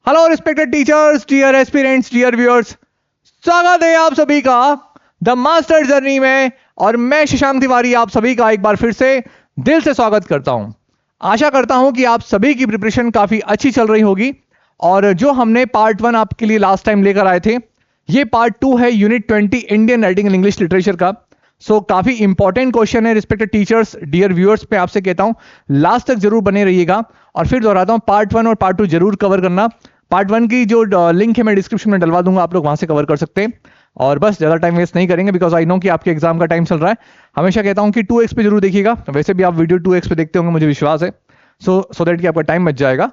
Hello respected teachers, dear aspirants, dear viewers, स्वागत है आप सभी का द मास्टर जर्नी में। और मैं शशांक तिवारी आप सभी का एक बार फिर से दिल से स्वागत करता हूं। आशा करता हूं कि आप सभी की प्रिपरेशन काफी अच्छी चल रही होगी। और जो हमने पार्ट 1 आपके लिए लास्ट टाइम लेकर आए थे, ये पार्ट 2 है unit 20 Indian writing and English literature का। सो काफी इंपॉर्टेंट क्वेश्चन है रिस्पेक्टेड टीचर्स, डियर व्यूअर्स। पे आपसे कहता हूं लास्ट तक जरूर बने रहिएगा। और फिर दोहराता हूं, पार्ट 1 और पार्ट 2 जरूर कवर करना। पार्ट 1 की जो लिंक है मैं डिस्क्रिप्शन में डलवा दूंगा, आप लोग वहां से कवर कर सकते हैं। और बस ज्यादा टाइम वेस्ट नहीं करेंगे, बिकॉज आई नो कि आपके एग्जाम का टाइम चल रहा है। हमेशा कहता हूं कि 2x पे जरूर देखिएगा, वैसे भी आप वीडियो 2x पे देखते होंगे, मुझे विश्वास है। सो दैट कि आपका टाइम बच जाएगा।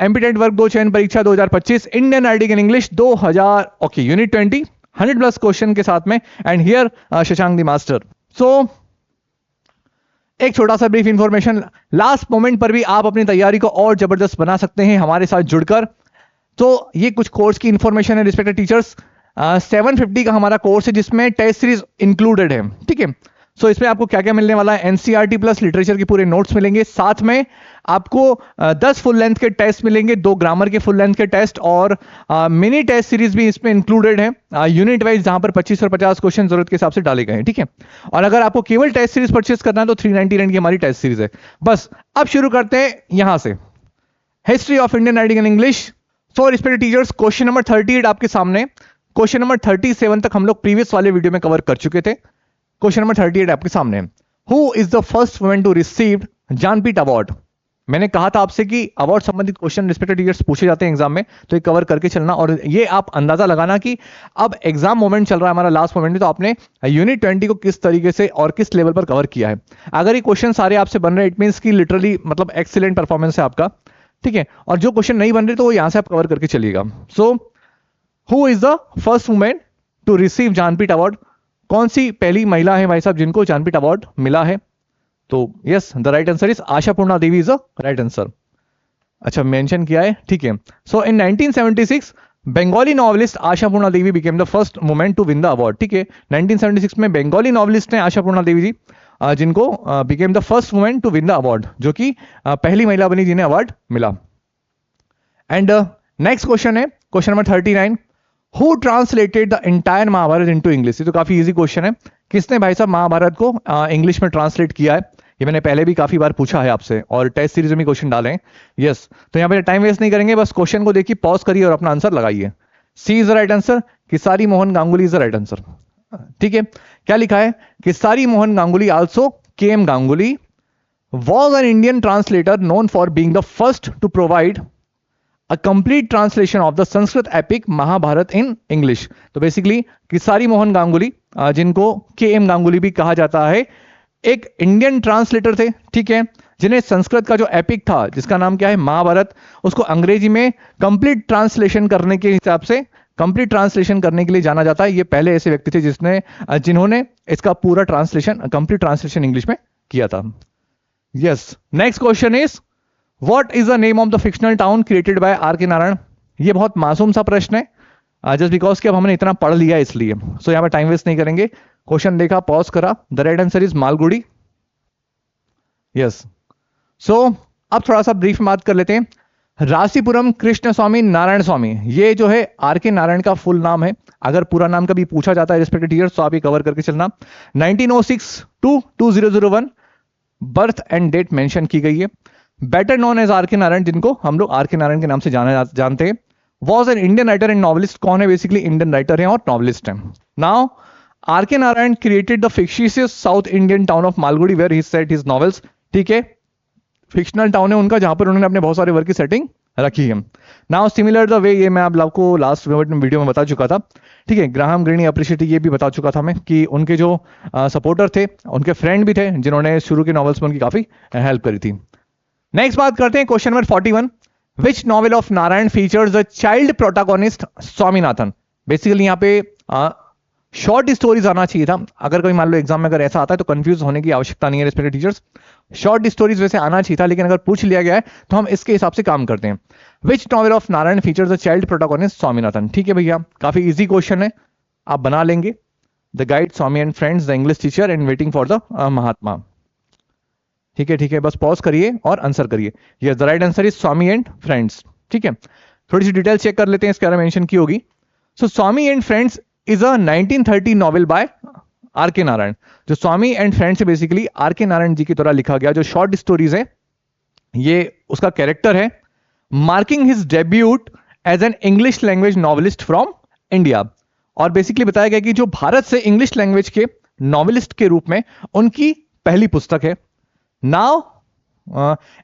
एमपीटेट वर्ग 2 चयन परीक्षा 2025 Indian writing in English 2000 okay unit 20 100+ question के साथ में। And here Shashank the master. So एक छोटा सा ब्रीफ इंफॉर्मेशन, लास्ट मोमेंट पर भी आप अपनी तैयारी को और जबरदस्त बना सकते हैं हमारे साथ जुड़कर। तो ये कुछ कोर्स की इंफॉर्मेशन है रिस्पेक्टेड टीचर्स। 750 का हमारा कोर्स है जिसमें टेस्ट सीरीज इंक्लूडेड है, ठीक है। सो इसमें आपको क्या क्या मिलने वाला है, एनसीईआरटी प्लस लिटरेचर के पूरे नोट्स मिलेंगे, साथ में आपको 10 फुल लेंथ के टेस्ट मिलेंगे, 2 ग्रामर के फुल लेंथ के टेस्ट, और मिनी टेस्ट सीरीज भी इसमें इंक्लूडेड है यूनिट वाइज, जहां पर 25 और 50 क्वेश्चन जरूरत के हिसाब से डाले गए हैं, ठीक है। और अगर आपको केवल टेस्ट सीरीज परचेस करना है तो 399 की हमारी टेस्ट सीरीज है। बस अब शुरू करते हैं यहां से, history of Indian writing and English. So respected teachers, question number 38 आपके सामने। क्वेश्चन नंबर 37 तक हम लोग प्रीवियस वाले वीडियो में कवर कर चुके थे। क्वेश्चन नंबर 38 आपके सामने, who is the first women to receive Jnanpith award. मैंने कहा था आपसे कि अवार्ड संबंधित क्वेश्चन रिस्पेक्टेड टीचर्स पूछे जाते हैं एग्जाम में, तो ये कवर करके चलना। और ये आप अंदाजा लगाना कि अब एग्जाम मोमेंट चल रहा है हमारा, लास्ट मोमेंट में, तो आपने यूनिट 20 को किस तरीके से और किस लेवल पर कवर किया है। अगर ये क्वेश्चन सारे आपसे बन रहे हैं, इट मीन्स की लिटरली मतलब एक्सीलेंट परफॉर्मेंस है आपका, ठीक है। और जो क्वेश्चन नहीं बन रहे तो वो यहां से आप कवर करके चलिएगा। So who is the first women to receive Jnanpith award, कौन सी पहली महिला है भाई साहब जिनको ज्ञानपीठ अवार्ड मिला है। तो yes, the right answer is Ashapurna Devi is the right answer. अच्छा, मेंशन किया है, ठीक है। So in 1976 Bengali novelist Ashapurna Devi became the first women to win the award, ठीक है। 1976 में बंगाली नॉवलिस्ट ने आशापूर्णा देवी जी जिनको became the first women to win the award, जो कि पहली महिला बनी जिन्हें अवार्ड मिला। एंड नेक्स्ट क्वेश्चन है question number 39, who translated the entire Mahabharata into English. ये तो काफी इजी क्वेश्चन है, किसने भाई साहब महाभारत को इंग्लिश में ट्रांसलेट किया है। ये मैंने पहले भी काफी बार पूछा है आपसे, और टेस्ट सीरीज में क्वेश्चन डाले हैं। यस, तो यहाँ पे टाइम वेस्ट नहीं करेंगे, बस क्वेश्चन को देखिए, पॉज करिए और अपना आंसर लगाइए। C is the right answer, Kisari Mohan Ganguly is the right answer, ठीक है। क्या लिखा है, Kisari Mohan Ganguly also KM Ganguly was an Indian translator known for being the first to provide a complete translation of the Sanskrit epic Mahabharat in English। तो basically Kisari Mohan Ganguly, जिनको KM. Ganguly भी कहा जाता है, एक इंडियन ट्रांसलेटर थे, ठीक है, जिन्हें संस्कृत का जो एपिक था जिसका नाम क्या है महाभारत, उसको अंग्रेजी में कंप्लीट ट्रांसलेशन करने के हिसाब से, कंप्लीट ट्रांसलेशन करने के लिए जाना जाता है। ये पहले ऐसे व्यक्ति थे जिन्होंने इसका पूरा ट्रांसलेशन, कंप्लीट ट्रांसलेशन इंग्लिश में किया था। Yes. Next question is, what is the name of the fictional town created by R.K. Narayan. ये बहुत मासूम सा प्रश्न है, जस्ट बिकॉज कि अब हमने इतना पढ़ लिया इसलिए। सो यहाँ पे टाइम वेस्ट नहीं करेंगे, क्वेश्चन देखा, पॉज करा, the right answer is Malgudi. Yes. So अब थोड़ा सा ब्रीफ में बात कर लेते हैं। रासीपुरम कृष्ण स्वामी नारायण स्वामी, ये जो है R.K. नारायण का फुल नाम है। अगर पूरा नाम कभी पूछा जाता है रिस्पेक्टेड टीचर्स तो आप ये कवर करके चलना। 1906 to 2001 birth and date mention की गई है। Better known as R.K. Narayan, जिनको हम लोग R.K. नारायण के नाम से जानते हैं, was an Indian writer and novelist. कौन है, बेसिकली इंडियन राइटर है और नॉवलिस्ट है। Now R.K. Narayan created the fictitious South Indian town of Malgudi where he set his novels, ठीक है। फिक्शनल टाउन है उनका, जहां पर उन्होंने अपने बहुत सारे वर्क की सेटिंग रखी है। नाउ सिमिलर द वे, ये मैं आप लोग को लास्ट वीडियो में बता चुका था, ठीक है। ग्राहम ग्रीनी अप्रिशिएट, ये भी बता चुका था मैं कि उनके जो सपोर्टर थे, उनके फ्रेंड भी थे, जिन्होंने शुरू के नॉवेल्स में उनकी काफी हेल्प करी थी। नेक्स्ट बात करते हैं question number 41, which novel of Narayan features the child protagonist Swaminathan. Basically यहाँ पे शॉर्ट स्टोरीज आना चाहिए था। अगर कोई मान लो एग्जाम में अगर ऐसा आता है तो कंफ्यूज होने की आवश्यकता नहीं है रिस्पेक्टेड टीचर्स। शॉर्ट स्टोरीज वैसे आना चाहिए था, लेकिन अगर पूछ लिया गया है तो हम इसके हिसाब से काम करते हैं। Which novel of Narayan features the child protagonist Swaminathan, ठीक है भैया, काफी इजी क्वेश्चन है, आप बना लेंगे। The guide, Swami and friends, the English teacher and waiting for the Mahatma. ठीक है, बस पॉज करिए और आंसर करिए। Yes, the right answer is Swami and friends. ठीक है, थोड़ी सी डिटेल चेक कर लेते हैं, इसके बारे में मेंशन की होगी। So Swami and friends is a 1930 novel by R K Narayan. जो स्वामी एंड फ्रेंड्स है basically R K Narayan ji के द्वारा लिखा गया जो शॉर्ट स्टोरीज है, ये उसका कैरेक्टर है, marking his debut as an English language novelist from India. और बेसिकली बताया गया कि जो भारत से इंग्लिश लैंग्वेज के नॉवेलिस्ट के रूप में उनकी पहली पुस्तक है। Now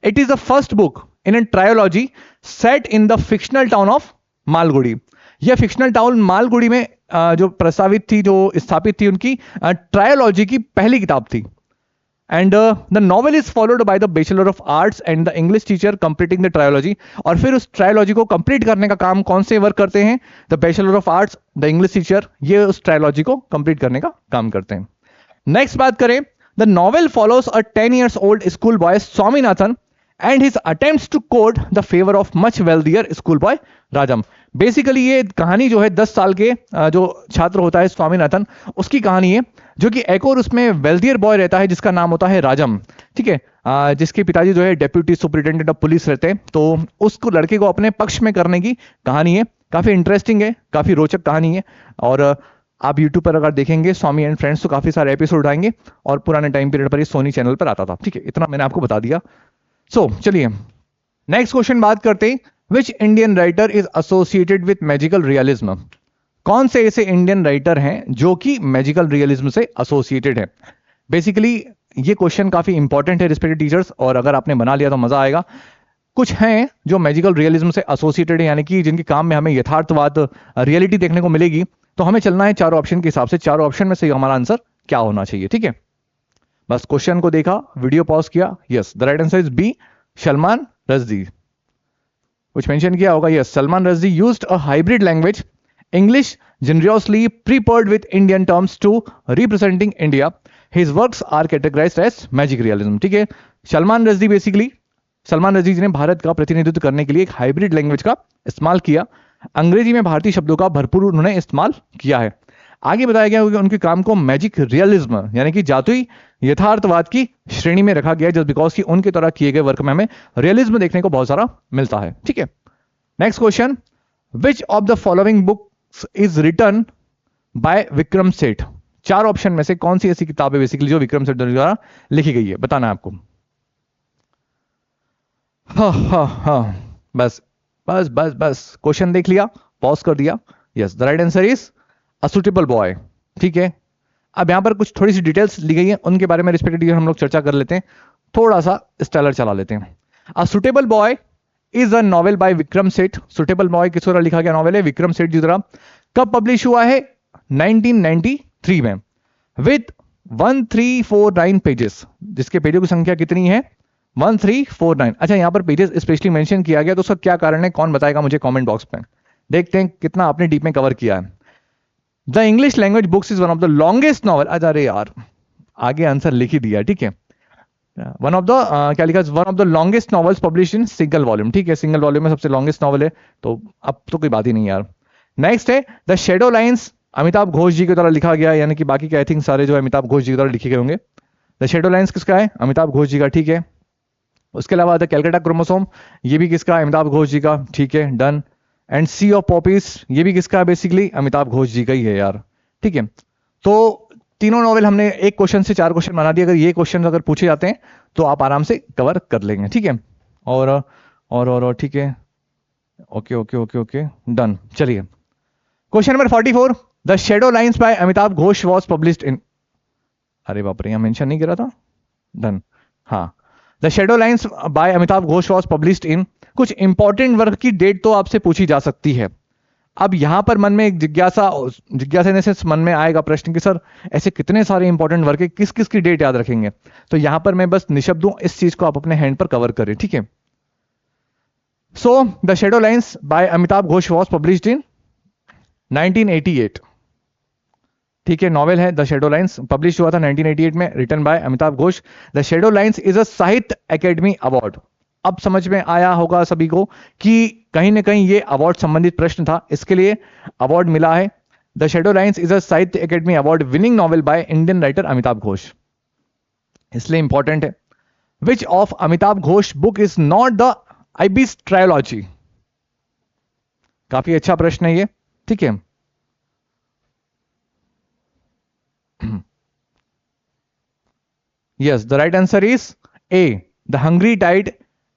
it is the first book in an trilogy set in the fictional town of Malgudi. यह फिक्शनल टाउन मालगुडी में जो प्रस्तावित थी, जो स्थापित थी, उनकी ट्रायोलॉजी की पहली किताब थी। And the novel is followed by the bachelor of arts and the English teacher completing the trilogy. और फिर उस ट्रायोलॉजी को कंप्लीट करने का काम कौन से वर्क करते हैं? The bachelor of arts, the English teacher, ये उस ट्रायोलॉजी को कंप्लीट करने का काम करते हैं। नेक्स्ट बात करें, the novel follows a 10 years old school boy Swaminathan and his attempts to court the favour of much wealthier school boy Rajam. Basically ये कहानी जो है 10 साल के जो छात्र होता है स्वामीनाथन, उसकी कहानी है, जो कि एक और उसमें वेल्दियर बॉय रहता है जिसका नाम होता है राजम। ठीक है, जिसके पिताजी जो है डेप्यूटी सुपरिटेंडेंट ऑफ पुलिस रहते हैं, तो उसको लड़के को अपने पक्ष में करने की कहानी है। काफी इंटरेस्टिंग है, काफी रोचक कहानी है। और आप यूट्यूब पर अगर देखेंगे स्वामी एंड फ्रेंड्स तो काफी सारे एपिसोड आएंगे, और पुराने टाइम पीरियड पर ये सोनी चैनल पर आता था। ठीक है, इतना मैंने आपको बता दिया। सो चलिए नेक्स्ट क्वेश्चन बात करते हैं, which Indian writer is associated with magical realism. कौन से ऐसे इंडियन राइटर हैं जो कि मैजिकल रियलिज्म से एसोसिएटेड है? बेसिकली ये क्वेश्चन काफी इंपॉर्टेंट है रिस्पेक्टेड टीचर्स, और अगर आपने बना लिया तो मजा आएगा। कुछ हैं जो मैजिकल रियलिज्म से एसोसिएटेड है, यानी कि जिनके काम में हमें यथार्थवाद, रियलिटी देखने को मिलेगी। तो हमें चलना है चारों ऑप्शन के हिसाब से, चारों ऑप्शन में से हमारा आंसर क्या होना चाहिए। ठीक है, बस क्वेश्चन को देखा, वीडियो पॉज किया। Yes, the right answer is B, Salman Rushdie. कुछ मेंशन किया होगा, yes, Salman Rushdie used a hybrid language English generously prepared with Indian terms to representing India. His works are categorized as magic realism. ठीक है, Salman Rushdie basically, Salman Rushdie जी ने भारत का प्रतिनिधित्व करने के लिए एक हाइब्रिड लैंग्वेज का इस्तेमाल किया। अंग्रेजी में भारतीय शब्दों का भरपूर उन्होंने इस्तेमाल किया है। आगे बताया गया कि उनके काम को मैजिक रियलिज्म यानी कि जादुई यथार्थवाद की श्रेणी में रखा गया है, जस्ट बिकॉज कि उनके द्वारा किए गए वर्क में हमें रियलिज्म देखने को बहुत सारा मिलता है। ठीक है, next question, which of the following book is written by Vikram Seth. चार ऑप्शन में से कौन सी ऐसी किताब है बेसिकली जो विक्रम सेठ द्वारा लिखी गई है, बताना है आपको। बस बस बस बस क्वेश्चन देख लिया, पॉज कर दिया। Yes, the right answer is a suitable boy. ठीक है, अब यहां पर कुछ थोड़ी सी डिटेल्स ली गई है, उनके बारे में रिस्पेक्टेड हम लोग चर्चा कर लेते हैं, थोड़ा सा स्टाइलर चला लेते हैं। A suitable boy is a novel by Vikram Seth. Suitable boy किस द्वारा लिखा गया नॉवेल है? विक्रम सेठ जी द्वारा। कब पब्लिश हुआ है? 1993 में, विद 1349 पेजेस, जिसके पेजों की संख्या कितनी है? 1349। अच्छा, यहां पर पेजेस स्पेशली मेंशन किया गया, तो उसका क्या कारण है, कौन बताएगा मुझे कमेंट बॉक्स में। देखते हैं कितना आपने डीप में कवर किया है। The English language books is one of the longest novel. अरे यार, आगे आंसर लिख ही दिया। ठीक है, वन ऑफ द क्या लिखा, one of the longest novels publish in single volume. ठीक है, सिंगल वॉल्यूम में सबसे लॉन्गेस्ट नॉवल है, तो अब तो कोई बात ही नहीं यार। नेक्स्ट है the shadow lines, Amitav Ghosh ji के द्वारा लिखा गया, यानी कि बाकी के आई थिंक सारे जो अमिताभ घोष जी के द्वारा लिखे गए होंगे। द शेडो लाइन्स किसका है? अमिताभ घोष जी का। ठीक है, उसके अलावा द कैलकाटा क्रोमोसोम, ये भी किसका? अमिताभ घोष जी का। ठीक है, done. And Sea of Poppies, ये भी किसका है? बेसिकली अमिताभ घोष जी का ही है यार। ठीक है, तो तीनों नॉवेल हमने एक क्वेश्चन से 4 क्वेश्चन बना दिए। अगर ये क्वेश्चन अगर पूछे जाते हैं तो आप आराम से कवर कर लेंगे। ठीक है, और ठीक है, okay okay okay okay, done. चलिए question number 44, the shadow lines by Amitabh Ghosh was published in, अरे बाप रे, यहां मेंशन नहीं करा था। डन, हाँ, the shadow lines by Amitabh Ghosh was published in. कुछ इंपॉर्टेंट वर्क की डेट तो आपसे पूछी जा सकती है। अब यहां पर मन में एक जिज्ञासा से मन में आएगा प्रश्न कि सर ऐसे कितने सारे इंपॉर्टेंट वर्क है, किस किस की डेट याद रखेंगे? तो यहां पर मैं बस निशब्द हूं, इस चीज को आप अपने हैंड पर कवर करें। ठीक है, so the shadow lines by Amitabh Ghosh was published in 1988। ठीक है, नॉवेल है द शेडो लाइन्स, पब्लिश हुआ था 1988 में, written by Amitabh Ghosh. The shadow lines is a Sahitya Akademi award. अब समझ में आया होगा सभी को कि कहीं ना कहीं ये अवार्ड संबंधित प्रश्न था, इसके लिए अवार्ड मिला है। The shadow lines is a Sahitya Akademi award winning novel by Indian writer Amitabh Ghosh, इसलिए इंपॉर्टेंट है। Which of Amitav Ghosh book is not the ibis trilogy? काफी अच्छा प्रश्न है ये, ठीक है। Yes, the right answer is A. The Hungry Tide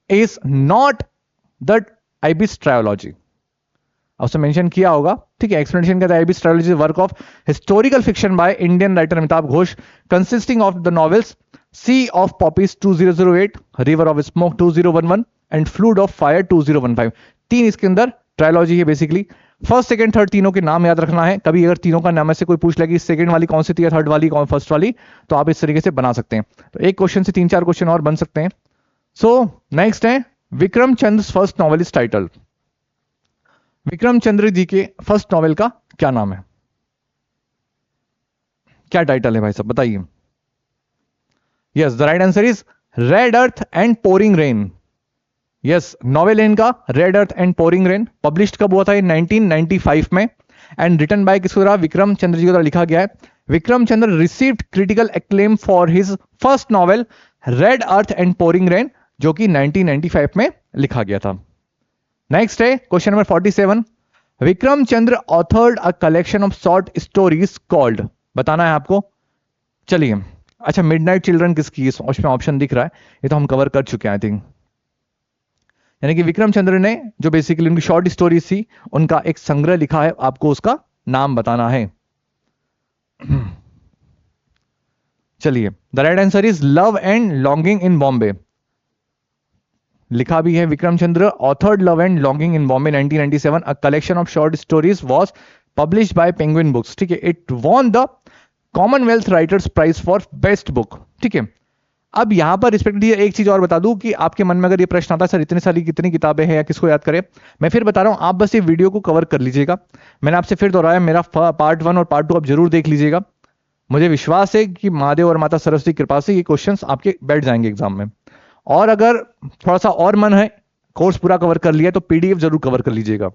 is not the Ibis trilogy. उसने मेंशन किया होगा, ठीक है। एक्सप्लेनेशन का Ibis trilogy work of historical fiction by Indian writer Amitabh Ghosh consisting of the novels Sea of Poppies 2008, River of Smoke 2011 and Flood of Fire 2015। तीन इसके अंदर trilogy है बेसिकली। फर्स्ट सेकंड थर्ड तीनों के नाम याद रखना है। कभी अगर तीनों का नाम से कोई पूछ ले कि सेकंड वाली कौन सी थी या थर्ड वाली कौन फर्स्ट वाली, तो आप इस तरीके से बना सकते हैं। तो एक क्वेश्चन से 3-4 क्वेश्चन और बन सकते हैं। सो नेक्स्ट है Vikram Chandra first novel is title. Vikram Chandra ji के फर्स्ट नॉवेल का क्या नाम है, क्या टाइटल है भाई साहब बताइए। Yes, the right answer is red earth and pouring rain. Yes, novel है इनका red earth and pouring rain. Published कब हुआ था, 1995 में। एंड रिटन बाय किसके द्वारा, विक्रम चंद्र जी के द्वारा लिखा गया है। Vikram Chandra received critical acclaim for his first novel red earth and pouring rain, जो कि 1995 में लिखा गया था। नेक्स्ट है question number 47। Vikram Chandra authored a collection of short stories called, बताना है आपको। चलिए, अच्छा मिडनाइट चिल्ड्रन किसकी है, उसमें ऑप्शन दिख रहा है, ये तो हम कवर कर चुके हैं आई थिंक। यानी कि विक्रम चंद्र ने जो बेसिकली उनकी शॉर्ट स्टोरीज थी उनका एक संग्रह लिखा है, आपको उसका नाम बताना है। चलिए, the right answer is love and longing in Bombay. लिखा भी है Vikram Chandra authored love and longing in Bombay 1997, a collection of short stories was published by Penguin books, ठीक है। It won the Commonwealth writers prize for best book, ठीक है। अब यहां पर रिस्पेक्ट दिए एक चीज और बता दूं कि आपके मन में अगर ये प्रश्न आता है सर इतनी सारी कितनी किताबें हैं या किसको याद करें, मैं फिर बता रहा हूं, आप बस ये वीडियो को कवर कर लीजिएगा। मैंने आपसे फिर दोहराया, मेरा पार्ट 1 और पार्ट 2 आप जरूर देख लीजिएगा। मुझे विश्वास है कि महादेव और माता सरस्वती की कृपा से ये क्वेश्चंस आपके बैठ जाएंगे एग्जाम में। और अगर थोड़ा सा और मन है, कोर्स पूरा कवर कर लिया, तो पीडीएफ जरूर कवर कर लीजिएगा।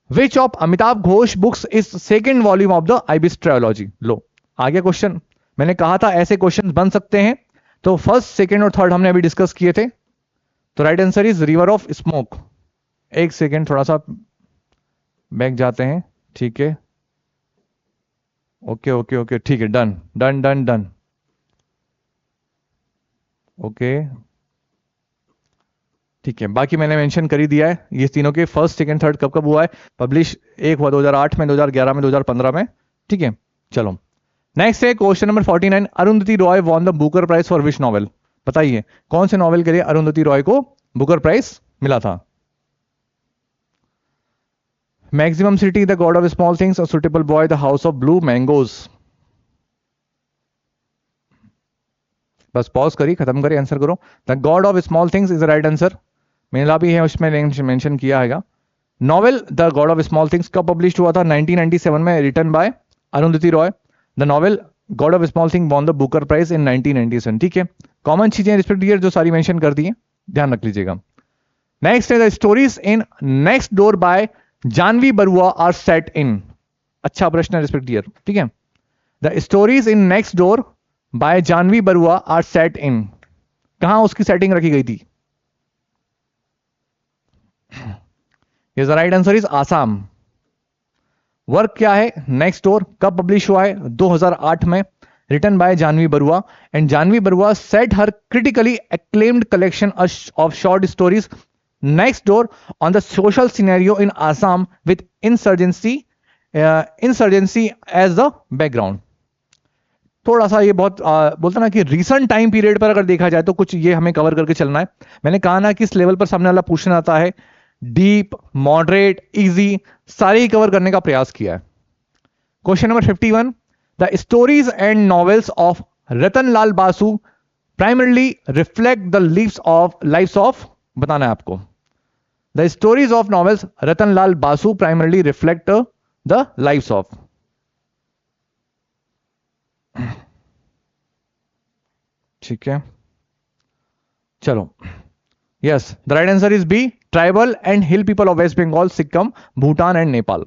Which of Amitav Ghosh books is second volume of the ibis trilogy. लो आ गया क्वेश्चन। मैंने कहा था ऐसे क्वेश्चन बन सकते हैं, तो फर्स्ट सेकेंड और थर्ड हमने अभी डिस्कस किए थे। तो right answer is river of smoke. एक सेकेंड थोड़ा सा बैक जाते हैं, ठीक है। ओके ओके ओके, ठीक है, done done done done, okay ठीक है। बाकी मैंने मेंशन कर ही दिया है, ये तीनों के फर्स्ट सेकंड थर्ड कब कब हुआ है पब्लिश। एक हुआ 2008 में, 2011 में, 2015 में, ठीक है। चलो नेक्स्ट है question number 49। Arundhati Roy won the Booker prize for which novel, बताइए कौन से नॉवेल के लिए अरुंधति रॉय को बुकर प्राइज मिला था। Maximum City, the God of Small Things, a suitable Boy, the House of Blue Mangoes. बस पॉज करिए, खत्म करिए, आंसर करो। The God of Small Things is the right answer. मेरा भी है, उसमें मेंशन किया है। Novel the God of Small Things कब पब्लिश हुआ था, 1997 में, written by Arundhati Roy. The novel God of Small Thing won the Booker prize in 1997, ठीक है। कॉमन चीजें रिस्पेक्ट ईयर जो सारी मेंशन कर दी है, ध्यान रख लीजिएगा। नेक्स्ट है the stories in next door by Jahnavi Barua are set in. अच्छा प्रश्न है रिस्पेक्ट ईयर, ठीक है। The stories in next door by Jahnavi Barua are set in, कहां उसकी सेटिंग रखी गई थी। Yes, the right answer is Assam. Work क्या है, नेक्स्ट डोर, कब पब्लिश हुआ है, 2008 में, written by Jahnavi Barua. And Jahnavi Barua set her critically acclaimed collection of short stories Next Door on the social scenario in Assam with insurgency as the background. थोड़ा सा ये बहुत बोलता ना कि रीसेंट टाइम पीरियड पर अगर देखा जाए तो कुछ ये हमें कवर करके चलना है। मैंने कहा ना कि इस लेवल पर सामने वाला पूछना आता है, डीप, मॉडरेट, इजी, सारे ही कवर करने का प्रयास किया है। Question number 51। The stories and novels of Ratanlal Basu primarily reflect the lives of, बताना है आपको। The stories of novels Ratanlal Basu primarily reflect the lives of, ठीक है। चलो, yes, the right answer is B, tribal and hill people of waste Bengal, Sikkim, Bhutan and Nepal.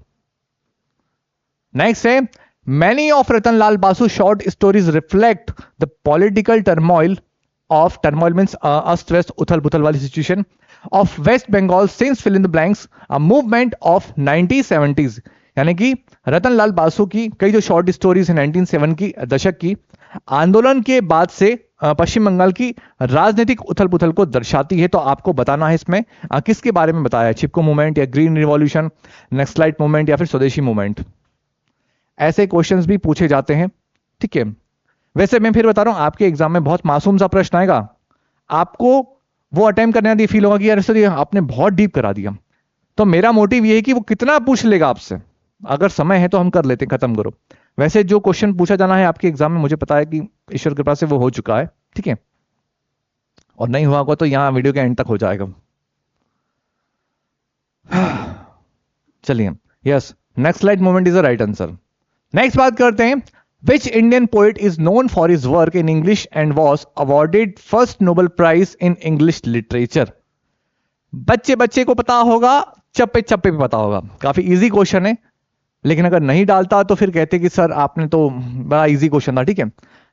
Next है many of Ratanlal Basu short stories reflect the political turmoil of, turmoil means अस्त व्यस्त उथल पुथल वाली situation, of waste Bengal since fill in the blanks a movement of 1970s, यानी कि रतनलाल बासु की कई जो शॉर्ट स्टोरीज है 1907 की दशक की आंदोलन के बाद से पश्चिम बंगाल की राजनीतिक उथल पुथल को दर्शाती है। तो आपको बताना है इसमें किसके बारे में बताया है, चिपको मूवमेंट या ग्रीन रिवॉल्यूशन, नक्सलाइट मूवमेंट या फिर स्वदेशी मूवमेंट। ऐसे क्वेश्चंस भी पूछे जाते हैं, ठीक है। वैसे मैं फिर बता रहा हूं, आपके एग्जाम में बहुत मासूम सा प्रश्न आएगा, आपको वो अटेम्प्ट करने आदि फील होगा कि यार सर ये आपने बहुत डीप करा दिया। तो मेरा मोटिव ये है कि वो कितना पूछ लेगा आपसे, अगर समय है तो हम कर लेते, खत्म करो। वैसे जो क्वेश्चन पूछा जाना है आपके एग्जाम में, मुझे पता है कि ईश्वर कृपा से वो हो चुका है, ठीक है, और नहीं हुआ होगा तो यहां वीडियो के एंड तक हो जाएगा। चलिए, yes, Naxalite movement is the right answer. Next बात करते हैं, which Indian poet is known for his work in English and was awarded first Nobel prize in English literature. बच्चे बच्चे को पता होगा, चप्पे चप्पे पे पता होगा, काफी इजी क्वेश्चन है, लेकिन अगर नहीं डालता तो फिर कहते कि सर आपने तो बड़ा इजी क्वेश्चन था, ठीक है।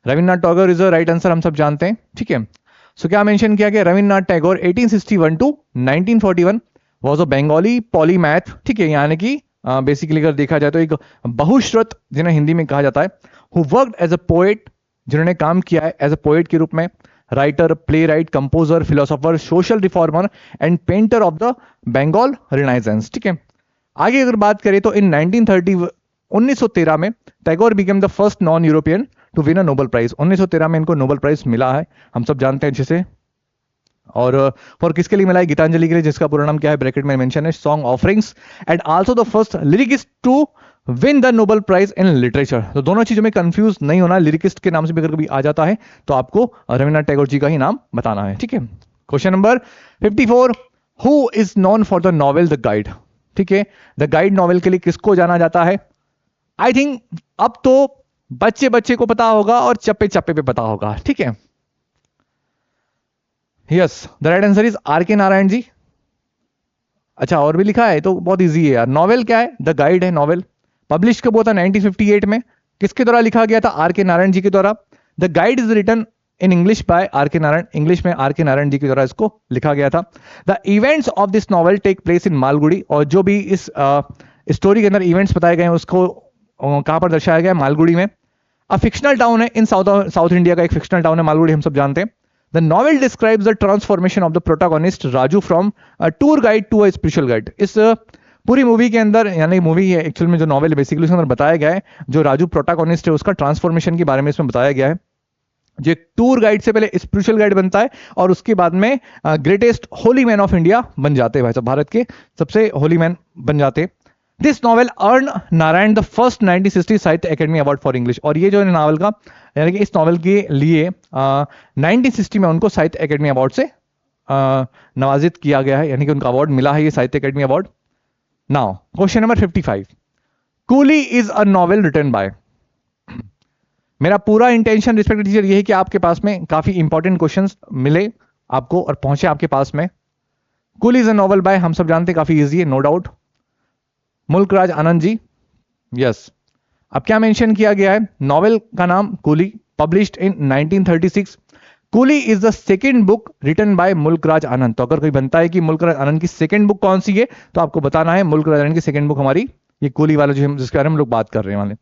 Rabindranath Tagore is the right answer, हम सब जानते हैं, ठीक है। सो क्या मेंशन किया गया, Rabindranath Tagore 1861 to 1941 was a Bengali polymath, ठीक है, यानी कि बेसिकली अगर देखा जाए तो एक बहुश्रुत, जिन्हें हिंदी में कहा जाता है, who worked as a poet, जिन्होंने काम किया है एज अ पोएट के रूप में, writer, playwright, composer, philosopher, social reformer and painter of the Bengal renaissance, ठीक है। आगे अगर बात करें तो इन 1913 में Tagore became the first non European to win a Nobel prize. 1913 में इनको नोबेल प्राइज मिला है, हम सब जानते हैं जिसे, और फॉर किसके लिए मिला है, गीतांजलि के लिए, जिसका पूरा नाम क्या है, ब्रैकेट में मेंशन है, Song Offerings, and also the first lyricist to win the Nobel prize in literature. तो दोनों चीजों में कंफ्यूज नहीं होना, लिरिकिस्ट के नाम से भी अगर कभी आ जाता है तो आपको रविन्द्रनाथ टैगोर जी का ही नाम बताना है, ठीक है। Question number 54, who is known for the novel the guide, ठीक है। द गाइड नॉवेल के लिए किसको जाना जाता है? आई थिंक अब तो बच्चे बच्चे को पता होगा और चप्पे चप्पे पे पता होगा, ठीक है। Yes, the right answer is R K Narayan जी। अच्छा, और भी लिखा है तो बहुत इजी है यार। नॉवेल क्या है? द गाइड है नॉवेल। पब्लिश कब हुआ था? 1958 में। किसके द्वारा लिखा गया था? आर के नारायण जी के द्वारा। The Guide is written in English by R K Narayan, English में आर के नारायण जी के द्वारा इसको लिखा गया था। The events of this novel take place in Malgudi, और जो भी इस स्टोरी के अंदर इवेंट्स बताए गए हैं उसको कहां पर दर्शाया गया है? मालगुडी में। अ फिक्शनल टाउन है इन साउथ इंडिया का, एक फिक्शनल टाउन है मालगुडी, हम सब जानते हैं। The novel describes the transformation of the protagonist Raju from a tour guide to a spiritual guide. इस पूरी मूवी के अंदर, यानी मूवी है एक्चुअल में, जो नॉवेल बेसिकली उसके अंदर बताया गया है, जो राजू प्रोटागोनिस्ट है उसका ट्रांसफॉर्मेशन के बारे में इसमें बताया गया है। जो एक टूर गाइड से पहले स्पिरिचुअल गाइड बनता है और उसके बाद में greatest Holi man of India बन जाते हैं, भाई साहब, भारत के सबसे होली मैन बन जाते हैं। This novel earn Narayan the first 1960 साहित्य अकेडमी अवार्ड फॉर इंग्लिश, और ये जो नावल का, यानी कि इस नॉवेल के लिए 1960 में उनको साहित्य अकेडमी अवार्ड से नवाजित किया गया है, यानी कि उनका अवार्ड मिला है, ये Sahitya Akademi award. Now question number 55, Coolie is a novel written by. मेरा पूरा इंटेंशन रिस्पेक्टेड टीचर ये है कि आपके पास में काफी इंपॉर्टेंट क्वेश्चंस मिले आपको और पहुंचे आपके पास में। Coolie is a novel by, हम सब जानते हैं, काफी इजी है, no doubt, Mulk Raj Anand ji. Yes, अब क्या मेंशन किया गया है? नॉवेल का नाम coolie, published in 1936। Coolie is the second book written by Mulk Raj Anand. तो अगर कोई बनता है कि मुल्कराज आनंद की सेकेंड बुक कौन सी है, तो आपको बताना है मुल्कराज आनंद की सेकेंड बुक हमारी ये कूली वाला जो जिसके बारे में हम लोग बात कर रहे हैं वाले।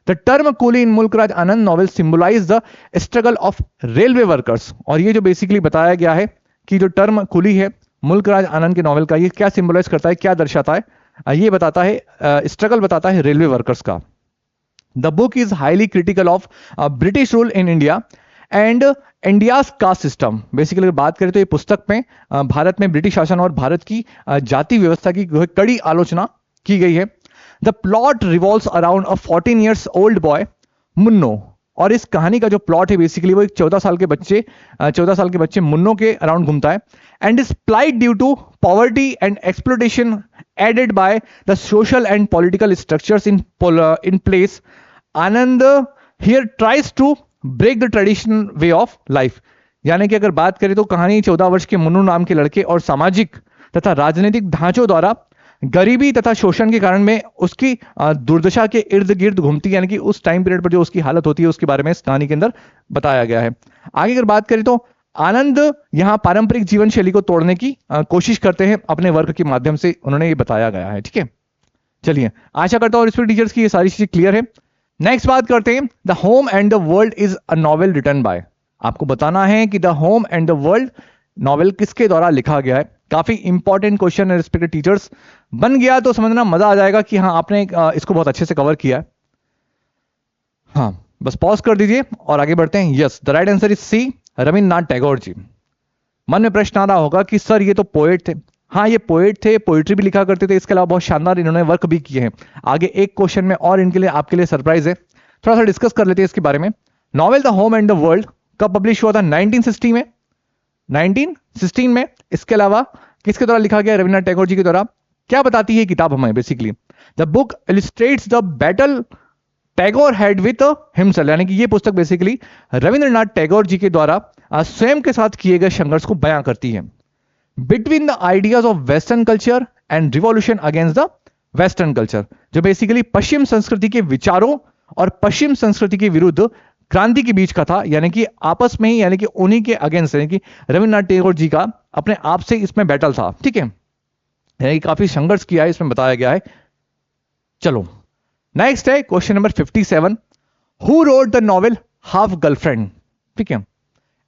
The term Coolie in Mulk Raj Anand novel symbolize the struggle of railway workers, और ये जो बेसिकली बताया गया है कि जो टर्म कूली है मुल्कराज आनंद के नॉवेल का, ये क्या सिंबलाइज करता है, क्या दर्शाता है? ये बताता है, स्ट्रगल बताता है रेलवे वर्कर्स का। The book is highly critical of British rule in India and India's caste system. Basically अगर बात करें तो ये पुस्तक में भारत में ब्रिटिश शासन और भारत की जाति व्यवस्था की कड़ी आलोचना की गई है। The plot revolves around a 14 years old boy Munro, और इस कहानी का जो प्लॉट है बेसिकली वो एक 14 साल के बच्चे मुन्नो के अराउंड घूमता है। And is plied due to poverty and exploitation aided by the social and political structures in place. Anand here tries to break the traditional way of life. यानी कि अगर बात करें तो कहानी 14 वर्ष के मुन्नू नाम के लड़के और सामाजिक तथा राजनीतिक ढांचों द्वारा गरीबी तथा शोषण के कारण में उसकी दुर्दशा के इर्द गिर्द घूमती है, यानी कि उस टाइम पीरियड पर जो उसकी हालत होती है उसके बारे में इस कहानी के अंदर बताया गया है। आगे अगर बात करें तो आनंद यहां पारंपरिक जीवन शैली को तोड़ने की कोशिश करते हैं अपने वर्क के माध्यम से, उन्होंने ये बताया गया है। ठीक है, चलिए आशा करता हूं रिस्पेक्टेड टीचर्स की ये सारी चीजें क्लियर है। नेक्स्ट बात करते हैं, the home and the world is a novel written by. आपको बताना है कि the home and the world novel किसके द्वारा लिखा गया है। काफी इंपॉर्टेंट क्वेश्चन है रिस्पेक्टेड टीचर्स, बन गया तो समझना मजा आ जाएगा कि हाँ आपने इसको बहुत अच्छे से कवर किया है। हाँ बस पॉज कर दीजिए और आगे बढ़ते हैं। Yes, the right answer is C, Rabindranath Tagore ji. मन में प्रश्न आ रहा होगा कि सर ये तो पोएट थे। हाँ ये पोएट थे, पोइट्री भी लिखा करते थे, इसके अलावा बहुत शानदार इन्होंने वर्क भी किए हैं। आगे एक क्वेश्चन में और इनके लिए आपके लिए सरप्राइज है, थोड़ा सा डिस्कस कर लेते हैं इसके बारे में। Novel the home and the world कब पब्लिश हुआ था? 1960 में, 1916 में। इसके अलावा किसके द्वारा लिखा गया? रविन्द्रनाथ टैगोर जी के द्वारा। क्या बताती है किताब हमें? Basically the book illustrates the battle Tagore had with himself, यानी कि ये पुस्तक बेसिकली रविन्द्रनाथ टैगोर जी के द्वारा स्वयं के साथ किए गए संघर्ष को बयां करती है। Between the ideas of western culture and revolution against the western culture, जो बेसिकली पश्चिम संस्कृति के विचारों और पश्चिम संस्कृति के विरुद्ध क्रांति के बीच का था, यानी कि आपस में ही, यानी कि उन्हीं के अगेंस्ट, यानी कि रविन्द्रनाथ टैगोर जी का अपने आप से इसमें बैटल था। ठीक है, यानी कि काफी संघर्ष किया है, इसमें बताया गया है। चलो नेक्स्ट है question number 57, who wrote the novel half girlfriend. ठीक है,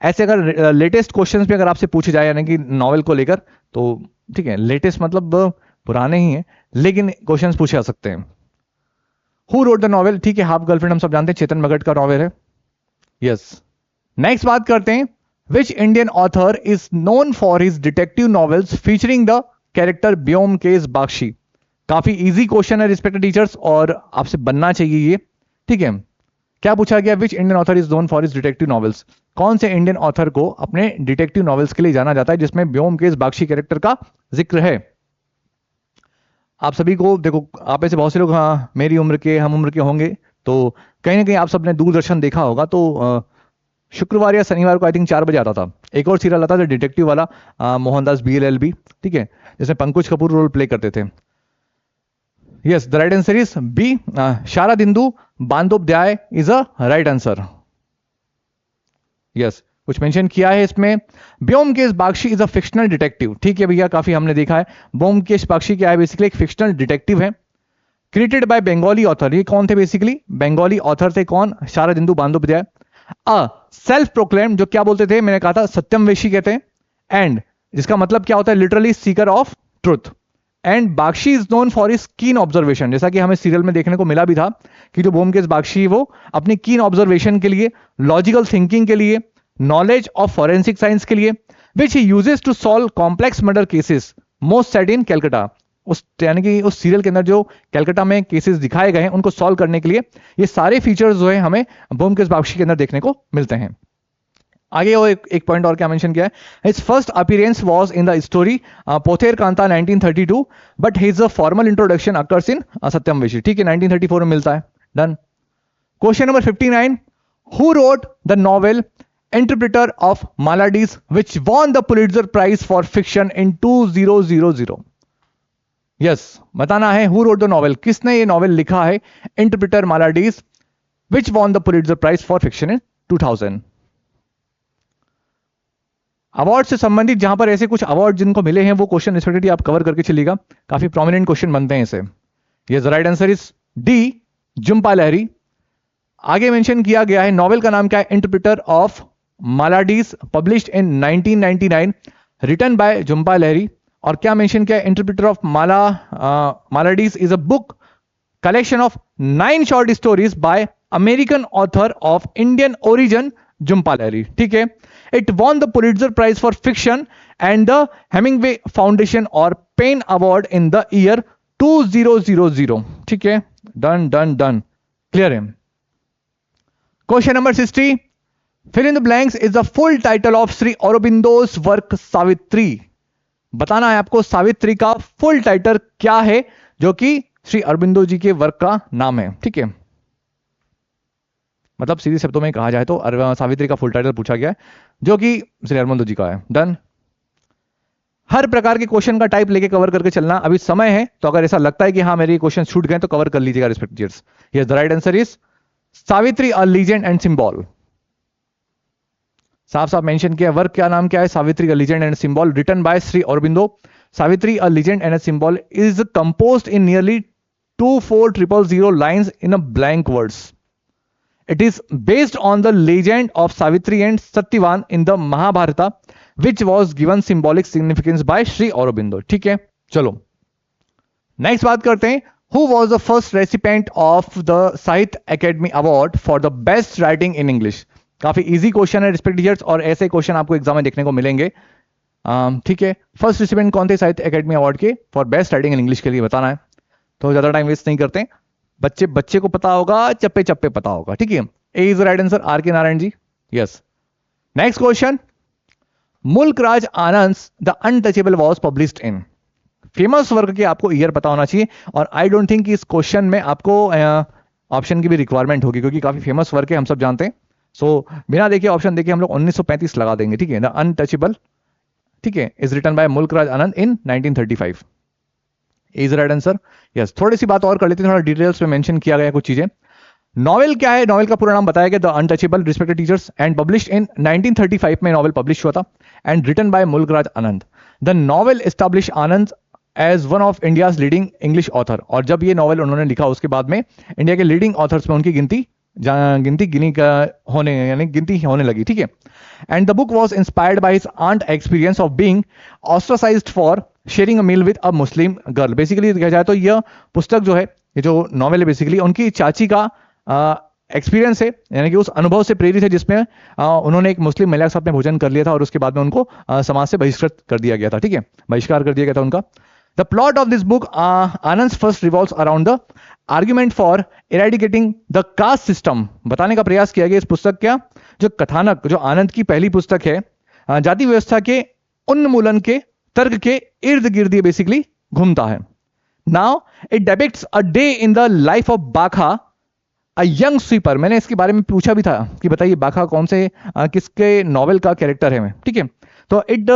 ऐसे अगर लेटेस्ट क्वेश्चंस भी अगर आपसे पूछे जाए यानी कि नॉवेल को लेकर, तो ठीक है लेटेस्ट मतलब पुराने ही हैं, लेकिन क्वेश्चंस पूछे जा सकते हैं। हु रोट द नॉवेल, ठीक है, हाफ गर्लफ्रेंड हम सब जानते हैं, चेतन भगत का नॉवेल है। यस, नेक्स्ट बात करते हैं, which Indian author is known for his detective novels featuring the character Byomkesh Bakshi. काफी इजी क्वेश्चन है रिस्पेक्टेड टीचर्स, और आपसे बनना चाहिए ये। ठीक है, क्या पूछा गया? विच Indian author is known for his detective novels. कौन से इंडियन ऑथर को अपने डिटेक्टिव नॉवेल्स के लिए जाना जाता है जिसमें ब्योमकेश बख्शी कैरेक्टर का जिक्र है? आप सभी को देखो, आप ऐसे बहुत से लोग हाँ मेरी उम्र के, हम उम्र के होंगे, तो कहीं ना कहीं आप सबने दूरदर्शन देखा होगा। तो शुक्रवार या शनिवार को आई थिंक 4 बजे आता था एक और सीरियल आता था डिटेक्टिव वाला, मोहनदास BLLB, ठीक है, जिसमें पंकज कपूर रोल प्ले करते थे। Yes, the right answer is B, Sharadindu Bandyopadhyay is a right answer. Yes, कुछ मेंशन किया है इसमें। Byomkesh Bakshi is a fictional detective. ठीक है भैया, काफी हमने देखा है। ब्योमकेश बख्शी क्या है? बेसिकली एक फिक्शनल डिटेक्टिव है, क्रिएटेड बाय बंगाली ऑथर। ये कौन थे? बेसिकली बंगाली ऑथर थे। कौन? शारदिंदु बंदोपाध्याय। अ सेल्फ प्रोक्लेम, जो क्या बोलते थे, मैंने कहा था सत्यमवेशी कहते हैं, एंड जिसका मतलब क्या होता है? Literally seeker of truth. And Bakshi is known for his keen observation, जैसा कि हमें सीरियल में देखने को मिला भी था कि जो ब्योमकेश बख्शी वो अपनी कीन ऑब्जर्वेशन के लिए, लॉजिकल थिंकिंग के लिए, नॉलेज ऑफ फॉरेंसिक साइंस के लिए, which he uses to solve complex murder cases most set in Calcutta. उस यानी कि उस सीरियल के अंदर जो कैलकाटा में केसेस दिखाए गए हैं उनको सॉल्व करने के लिए ये सारे फीचर्स जो है हमें ब्योमकेश बख्शी के अंदर देखने को मिलते हैं। आगे वो एक पॉइंट और क्या मेंशन किया है, his first appearance was in the story Pother Kanta 1932, but his formal introduction occurs in Satyanweshi. ठीक है, 1934 में मिलता है। Done. Question number 59, who wrote the novel interpreter of maladies which won the Pulitzer prize for fiction in 2000? Yes, बताना है who wrote the novel, किसने ये novel लिखा है, interpreter maladies which won the Pulitzer prize for fiction in 2000। Award से संबंधित जहां पर ऐसे कुछ अवार्ड जिनको मिले हैं वो क्वेश्चन रिस्पेक्टिवली आप कवर करके चलिएगा, काफी प्रोमिनेंट क्वेश्चन बनते हैं इसे। ये right answer is D, Jhumpa Lahiri. आगे मेंशन किया गया है नॉवेल का नाम क्या है? Interpreter of maladies, published in 1999, written by Jhumpa Lahiri. और क्या मेंशन किया है? Interpreter of maladies is a book collection of 9 short stories by American author of Indian origin Jhumpa Lahiri. ठीक है, it won the Pulitzer Prize for Fiction and the Hemingway Foundation or Paine Award in the year 2000। ठीक है, done done done, clear है। Question number 60, fill in the blanks is the full title of Shri Aurobindo's work Savitri. बताना है आपको सावित्री का full title क्या है, जो कि श्री अरबिंदो जी के वर्क का नाम है। ठीक है, मतलब सीधे शब्दों में कहा जाए तो सावित्री का फुल टाइटल पूछा गया है, जो कि श्री अरबिंदो जी का है। डन। हर प्रकार के क्वेश्चन का टाइप लेके कवर करके चलना, अभी समय है, तो अगर ऐसा लगता है कि हाँ मेरे क्वेश्चन छूट गए तो कवर कर लीजिएगा respectives. Yes, the right answer is Savitri a legend and symbol. साफ साफ मेंशन किया। वर्क क्या नाम क्या है? Savitri a legend and symbol, written by Shri Aurobindo. Savitri a legend and a symbol is composed in nearly 24,000 lines in a blank words. It is based on the legend of Savitri and Satyavan in the Mahabharata, which was given symbolic significance by Sri Aurobindo. ठीक है, चलो next बात करते हैं। Who was the first recipient of the Sahitya Academy Award for the best writing in English? काफी easy question है respect teachers, और ऐसे क्वेश्चन आपको एग्जाम में देखने को मिलेंगे। ठीक है, फर्स्ट रिसिपेंट कौन थे साहित्य अकेडमी अवार्ड के for best writing in English के लिए बताना है। तो ज्यादा टाइम वेस्ट नहीं करते, बच्चे को पता होगा, चप्पे चप्पे पता होगा। ठीक है, A is the right answer, R K Narayan ji. Yes, next question. Mulk Raj Anand the untouchable was published in. Famous work के आपको ईयर पता होना चाहिए, और आई डोंट थिंक इस क्वेश्चन में आपको ऑप्शन की भी रिक्वायरमेंट होगी, क्योंकि काफी फेमस वर्क है, हम सब जानते हैं। सो बिना देखे ऑप्शन देखे हम लोग 1935 लगा देंगे। ठीक है, द अनटचेबल, ठीक है, is written by Mulk Raj Anand in 1935। Is right answer. Yes, थोड़ी सी बात और कर लेते हैं, थोड़ा डिटेल्स में मेंशन किया गया कुछ चीजें। नॉवेल क्या है? नॉवेल का पूरा नाम बताया गया the untouchable respected teachers, and published in 1935 में नॉवेल पब्लिश हुआ था, and written by Mulk Raj Anand. The novel establish Anand as one of India's leading English author, और जब ये नॉवेल उन्होंने लिखा उसके बाद में इंडिया के लीडिंग ऑथर्स में उनकी गिनती होने लगी। ठीक है, and the book was inspired by his aunt experience of being ostracised for sharing a meal with a Muslim girl. Basically कहा जाए तो यह पुस्तक जो है, ये जो नॉवेल है, बेसिकली उनकी चाची का एक्सपीरियंस है, यानी कि उस अनुभव से प्रेरित है जिसमें उन्होंने एक मुस्लिम महिला के साथ में भोजन कर लिया था, और उसके बाद में उनको समाज से बहिष्कृत कर दिया गया था। ठीक है, बहिष्कार कर दिया गया था उनका। The plot of this book Anand first revolves around the argument for eradicating the caste system. बताने का प्रयास किया गया इस पुस्तक का जो कथानक, जो आनंद की पहली पुस्तक है, जाति व्यवस्था के उन्मूलन के तर्क के इर्द गिर्द बेसिकली घूमता है। Now it depicts a day in the life of Bakha, a young sweeper. मैंने इसके बारे में पूछा भी था कि बताइए बाखा कौन से किसके नॉवेल का कैरेक्टर है। ठीक है, तो it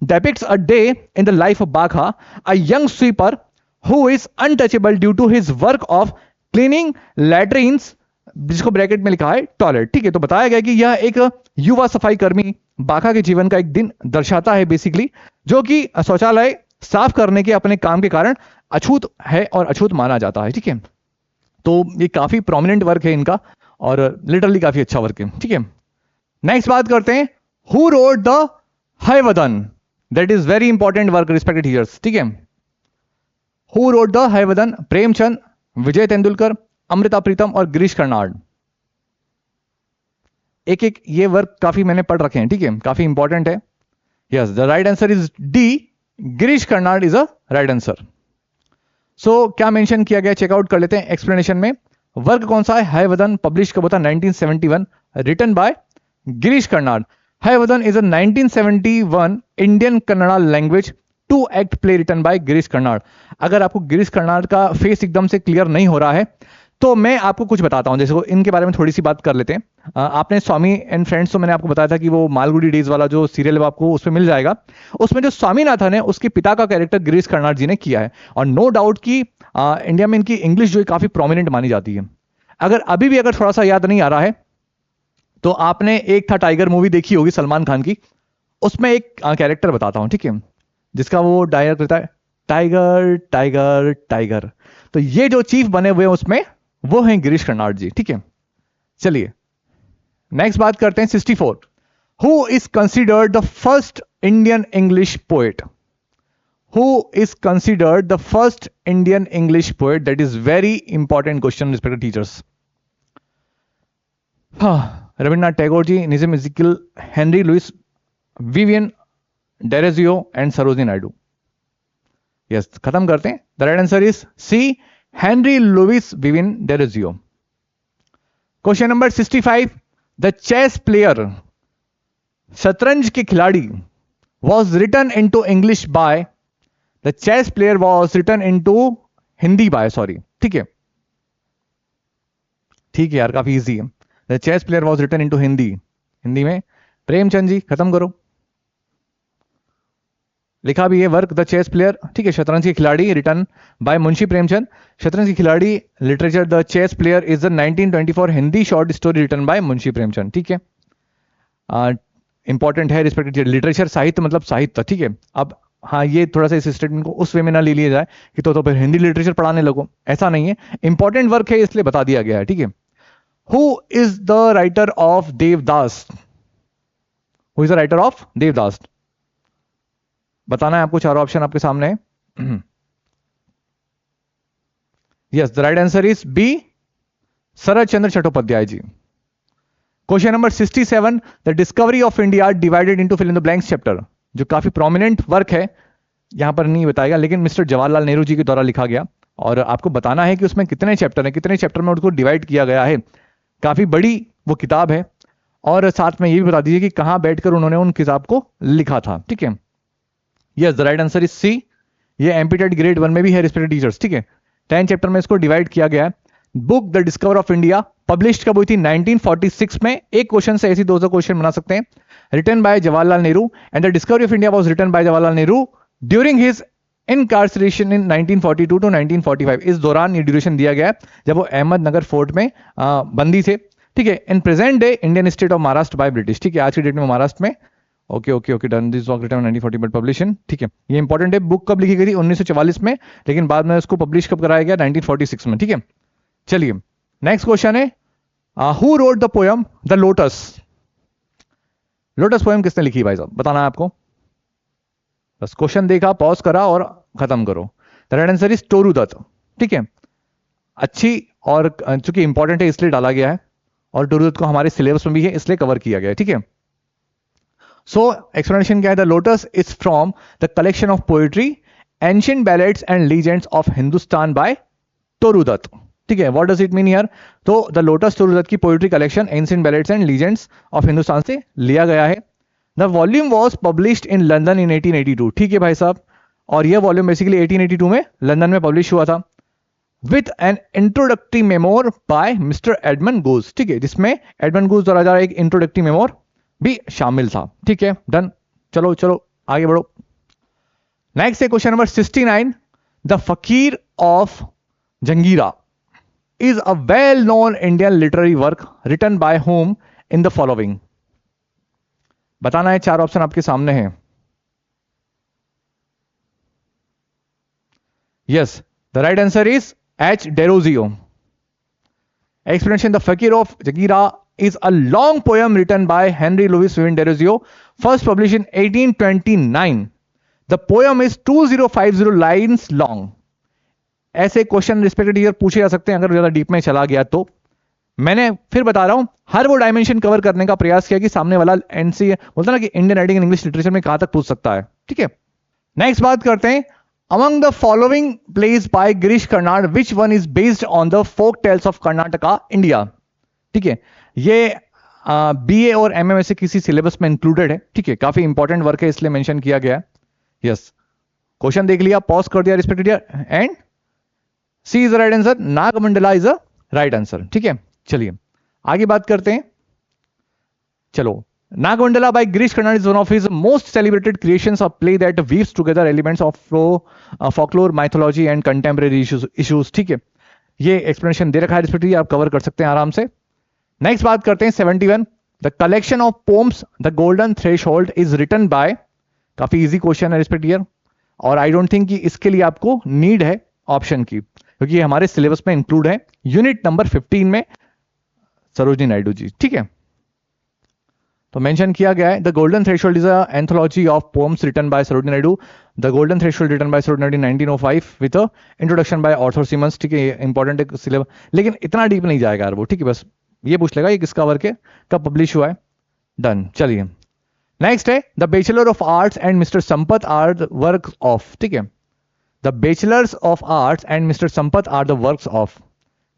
depicts a day in the life of Bakha, a young sweeper who is untouchable due to his work of cleaning latrines, जिसको ब्रैकेट में लिखा है टॉयलेट। ठीक है, तो बताया गया कि यह एक युवा सफाई कर्मी बाखा के जीवन का एक दिन दर्शाता है बेसिकली, जो कि शौचालय साफ करने के अपने काम के कारण अछूत है और अछूत माना जाता है। ठीक है, तो ये काफी प्रोमिनेंट वर्क है इनका, और लिटरली काफी अच्छा वर्क है। ठीक है, नेक्स्ट बात करते हैं। Who wrote the Hayavadana? That is very important work respected teachers. ठीक है, who wrote the Hayavadana? Premchand, Vijay Tendulkar, Amrita Pritam और गिरीश कर्नाड। एक एक ये वर्क काफी मैंने पढ़ रखे हैं। ठीक है, काफी इंपॉर्टेंट है। Yes, the right answer is D, Girish Karnad is a right answer. So क्या मेंशन किया गया, चेकआउट कर लेते हैं एक्सप्लेनेशन में। वर्क कौन सा है? हयवदन, पब्लिश कब होता? 1971, written by Girish Karnad. Hayavadana is a 1971 Indian Kannada language 2 act play written by Girish Karnad. अगर आपको गिरीश कर्नाड का फेस एकदम से क्लियर नहीं हो रहा है तो मैं आपको कुछ बताता हूं, जैसे इनके बारे में थोड़ी सी बात कर लेते हैं। आपने स्वामी एंड फ्रेंड्स, तो मैंने आपको बताया था कि वो मालगुडी डेज वाला जो सीरियल है आपको उसमें मिल जाएगा। उसमें जो स्वामीनाथन है उसके पिता का कैरेक्टर गिरीश कर्नाड जी ने किया है, और नो डाउट कि इंडिया में इनकी इंग्लिश जो है काफी प्रोमिनेंट मानी जाती है। अगर अभी भी अगर थोड़ा सा याद नहीं आ रहा है तो आपने एक था टाइगर मूवी देखी होगी सलमान खान की, उसमें एक कैरेक्टर बताता हूं, ठीक है, जिसका वो डायलॉग रहता है टाइगर टाइगर टाइगर। तो ये जो चीफ बने हुए हैं उसमें वो हैं गिरीश कर्नाड जी। ठीक है, चलिए नेक्स्ट बात करते हैं। 64, who is considered the first Indian English poet? Who is considered the first Indian English poet? That is very important question respected teachers. Rabindranath Tagore ji, Nissim Ezekiel, Henry Louis, Vivian Derozio and Sarojini Naidu. Yes, खत्म करते हैं। The right answer is C, Henry Louis Vivian Derozio. Question number 65, the chess player, शतरंज के खिलाड़ी, was written into English by, the chess player was written into Hindi by, sorry, ठीक है, ठीक है यार, काफी इजी है। The chess player was written into Hindi, Hindi में प्रेमचंद जी। खत्म करो, लिखा भी है वर्क द चेस प्लेयर, ठीक है, शतरंज के खिलाड़ी, रिटन बाय मुंशी प्रेमचंद। शतरंज के Khiladi literature the chess player is the 1924 Hindi short story written by Munshi Premchand. ठीक है, इंपॉर्टेंट है रिस्पेक्टेड लिटरेचर, साहित्य मतलब साहित्य, ठीक है। अब हाँ, ये थोड़ा सा इस स्टेटमेंट को उस वे में ना ले लिया जाए कि तो फिर हिंदी लिटरेचर पढ़ाने लगो, ऐसा नहीं है, इंपॉर्टेंट वर्क है इसलिए बता दिया गया है, ठीक है। Who is the writer of Devdas? Who is the writer of Devdas? बताना है आपको, चारों ऑप्शन आपके सामने है। Yes, the right answer is B, Sharat Chandra Chattopadhyay ji. Question number 67, the discovery of India divided into fill in the blanks chapter, जो काफी प्रोमिनेंट वर्क है, यहां पर नहीं बताएगा लेकिन मिस्टर जवाहरलाल नेहरू जी के द्वारा लिखा गया, और आपको बताना है कि उसमें कितने चैप्टर हैं, कितने चैप्टर में उसको डिवाइड किया गया है। काफी बड़ी वो किताब है, और साथ में ये भी बता दीजिए कि कहां बैठकर उन्होंने उन किताब को लिखा था, ठीक है। Yes, the right answer is C, ये एमपीटेट ग्रेड 1 में भी है रिस्पेक्टेड टीचर्स, ठीक है। 10 चैप्टर में इसको डिवाइड किया गया है। Book the discover of India publish कब हुई थी? 1946 में। एक क्वेश्चन से ऐसी 200 क्वेश्चन बना सकते हैं। Written by Jawaharlal Nehru, and the discovery of India was written by Jawaharlal Nehru during his incarceration in 1942 to 1945। इस दौरान ये ड्यूरेशन दिया गया जब वो अहमदनगर फोर्ट में बंदी थे, ठीक है। In present day Indian state of Maharashtra by British, ठीक है। आज की डेट में महाराष्ट्र में, okay okay okay done, this was written 1940 but publish in, ठीक है। ये इंपॉर्टेंट है, बुक कब लिखी गई थी? 1944 में, लेकिन बाद में उसको पब्लिश कब कराया गया? 1946 में, ठीक है। चलिए नेक्स्ट क्वेश्चन है, who wrote the poem the lotus? Lotus poem किसने लिखी भाई साहब, बताना है आपको। बस क्वेश्चन देखा, पॉज करा और खत्म करो। The right answer is Toru Dutt, ठीक है। अच्छी, और चूंकि इंपॉर्टेंट है इसलिए डाला गया है, और टोरू दत्त को हमारे सिलेबस में भी है इसलिए कवर किया गया है, ठीक है। सो एक्सप्लेनेशन क्या है? The lotus is from the collection of poetry ancient ballads and legends of Hindustan by Toru Dutt, ठीक है। What does it mean here? तो द लोटस टोरू दत्त की poetry collection ancient ballads and legends of Hindustan से लिया गया है। The volume was published in London in 1882, ठीक है भाई साहब। और यह वॉल्यूम बेसिकली 1882 में लंदन में पब्लिश हुआ था, with an introductory memoir by mister Edmund Gosse, ठीक है, जिसमें एडमंड गोज द्वारा एक इंट्रोडक्टरी मेमोर भी शामिल था, ठीक है। डन, चलो चलो आगे बढ़ो। नेक्स्ट है क्वेश्चन नंबर 69, द फकीर of Jungheera is a well-known Indian literary work written by whom in the following? बताना है, चार ऑप्शन आपके सामने हैं। Yes, the right answer is H. Derozio. Explanation: The Fakir of Jagira is a long poem written by Henry Louis Wynne Derozio, first published in 1829. The poem is 2050 lines long. ऐसे question respected teacher पूछे जा सकते हैं अगर ज्यादा deep में चला गया तो। मैंने फिर बता रहा हूं, हर वो डायमेंशन कवर करने का प्रयास किया कि सामने वाला एनसी बोलता ना कि Indian writing in English literature में कहां तक पूछ सकता है, ठीक है। नेक्स्ट बात करते हैं, among the following plays by Girish Karnad which one is based on the folk tales of Karnataka India, ठीक है। ये बीए और एमए से किसी सिलेबस में इंक्लूडेड है, ठीक है। काफी इंपॉर्टेंट वर्क है इसलिए मेंशन किया गया है। यस, क्वेश्चन देख लिया, पॉज कर दिया respected teacher, and C is the right answer, Nagamandala is the right answer, ठीक है। चलिए आगे बात करते हैं। चलो, Nagamandala by Girish Karnad is one of his most celebrated creations of play that weaves together elements of folklore, mythology and contemporary issues, ठीक है। ये एक्सप्लेनेशन दे रखा है रिस्पेक्टिवली, आप कवर कर सकते हैं आराम से। नेक्स्ट बात करते हैं 71, the collection of poems the golden threshold is written by, काफी इजी क्वेश्चन है रिस्पेक्ट ईयर, और आई डोंट थिंक कि इसके लिए आपको नीड है ऑप्शन की, क्योंकि ये हमारे सिलेबस में इंक्लूड है, यूनिट नंबर 15 में, सरोजिनी नायडू जी, ठीक है। तो मेंशन किया गया है, the golden threshold is a anthology of poems written by Sarojini Naidu, the golden threshold written by Sarojini Naidu in 1905 with a introduction by Arthur Symons, ठीक है। इंपॉर्टेंट है सिलेबस, लेकिन इतना डीप नहीं जाएगा यार वो, ठीक है। बस ये पूछ लेगा ये किसका वर्क है, कब पब्लिश हुआ है, डन। चलिए नेक्स्ट है, the bachelor of arts and mister Sampath are the works of, ठीक है। The bachelors of arts and mister Sampath are the works of,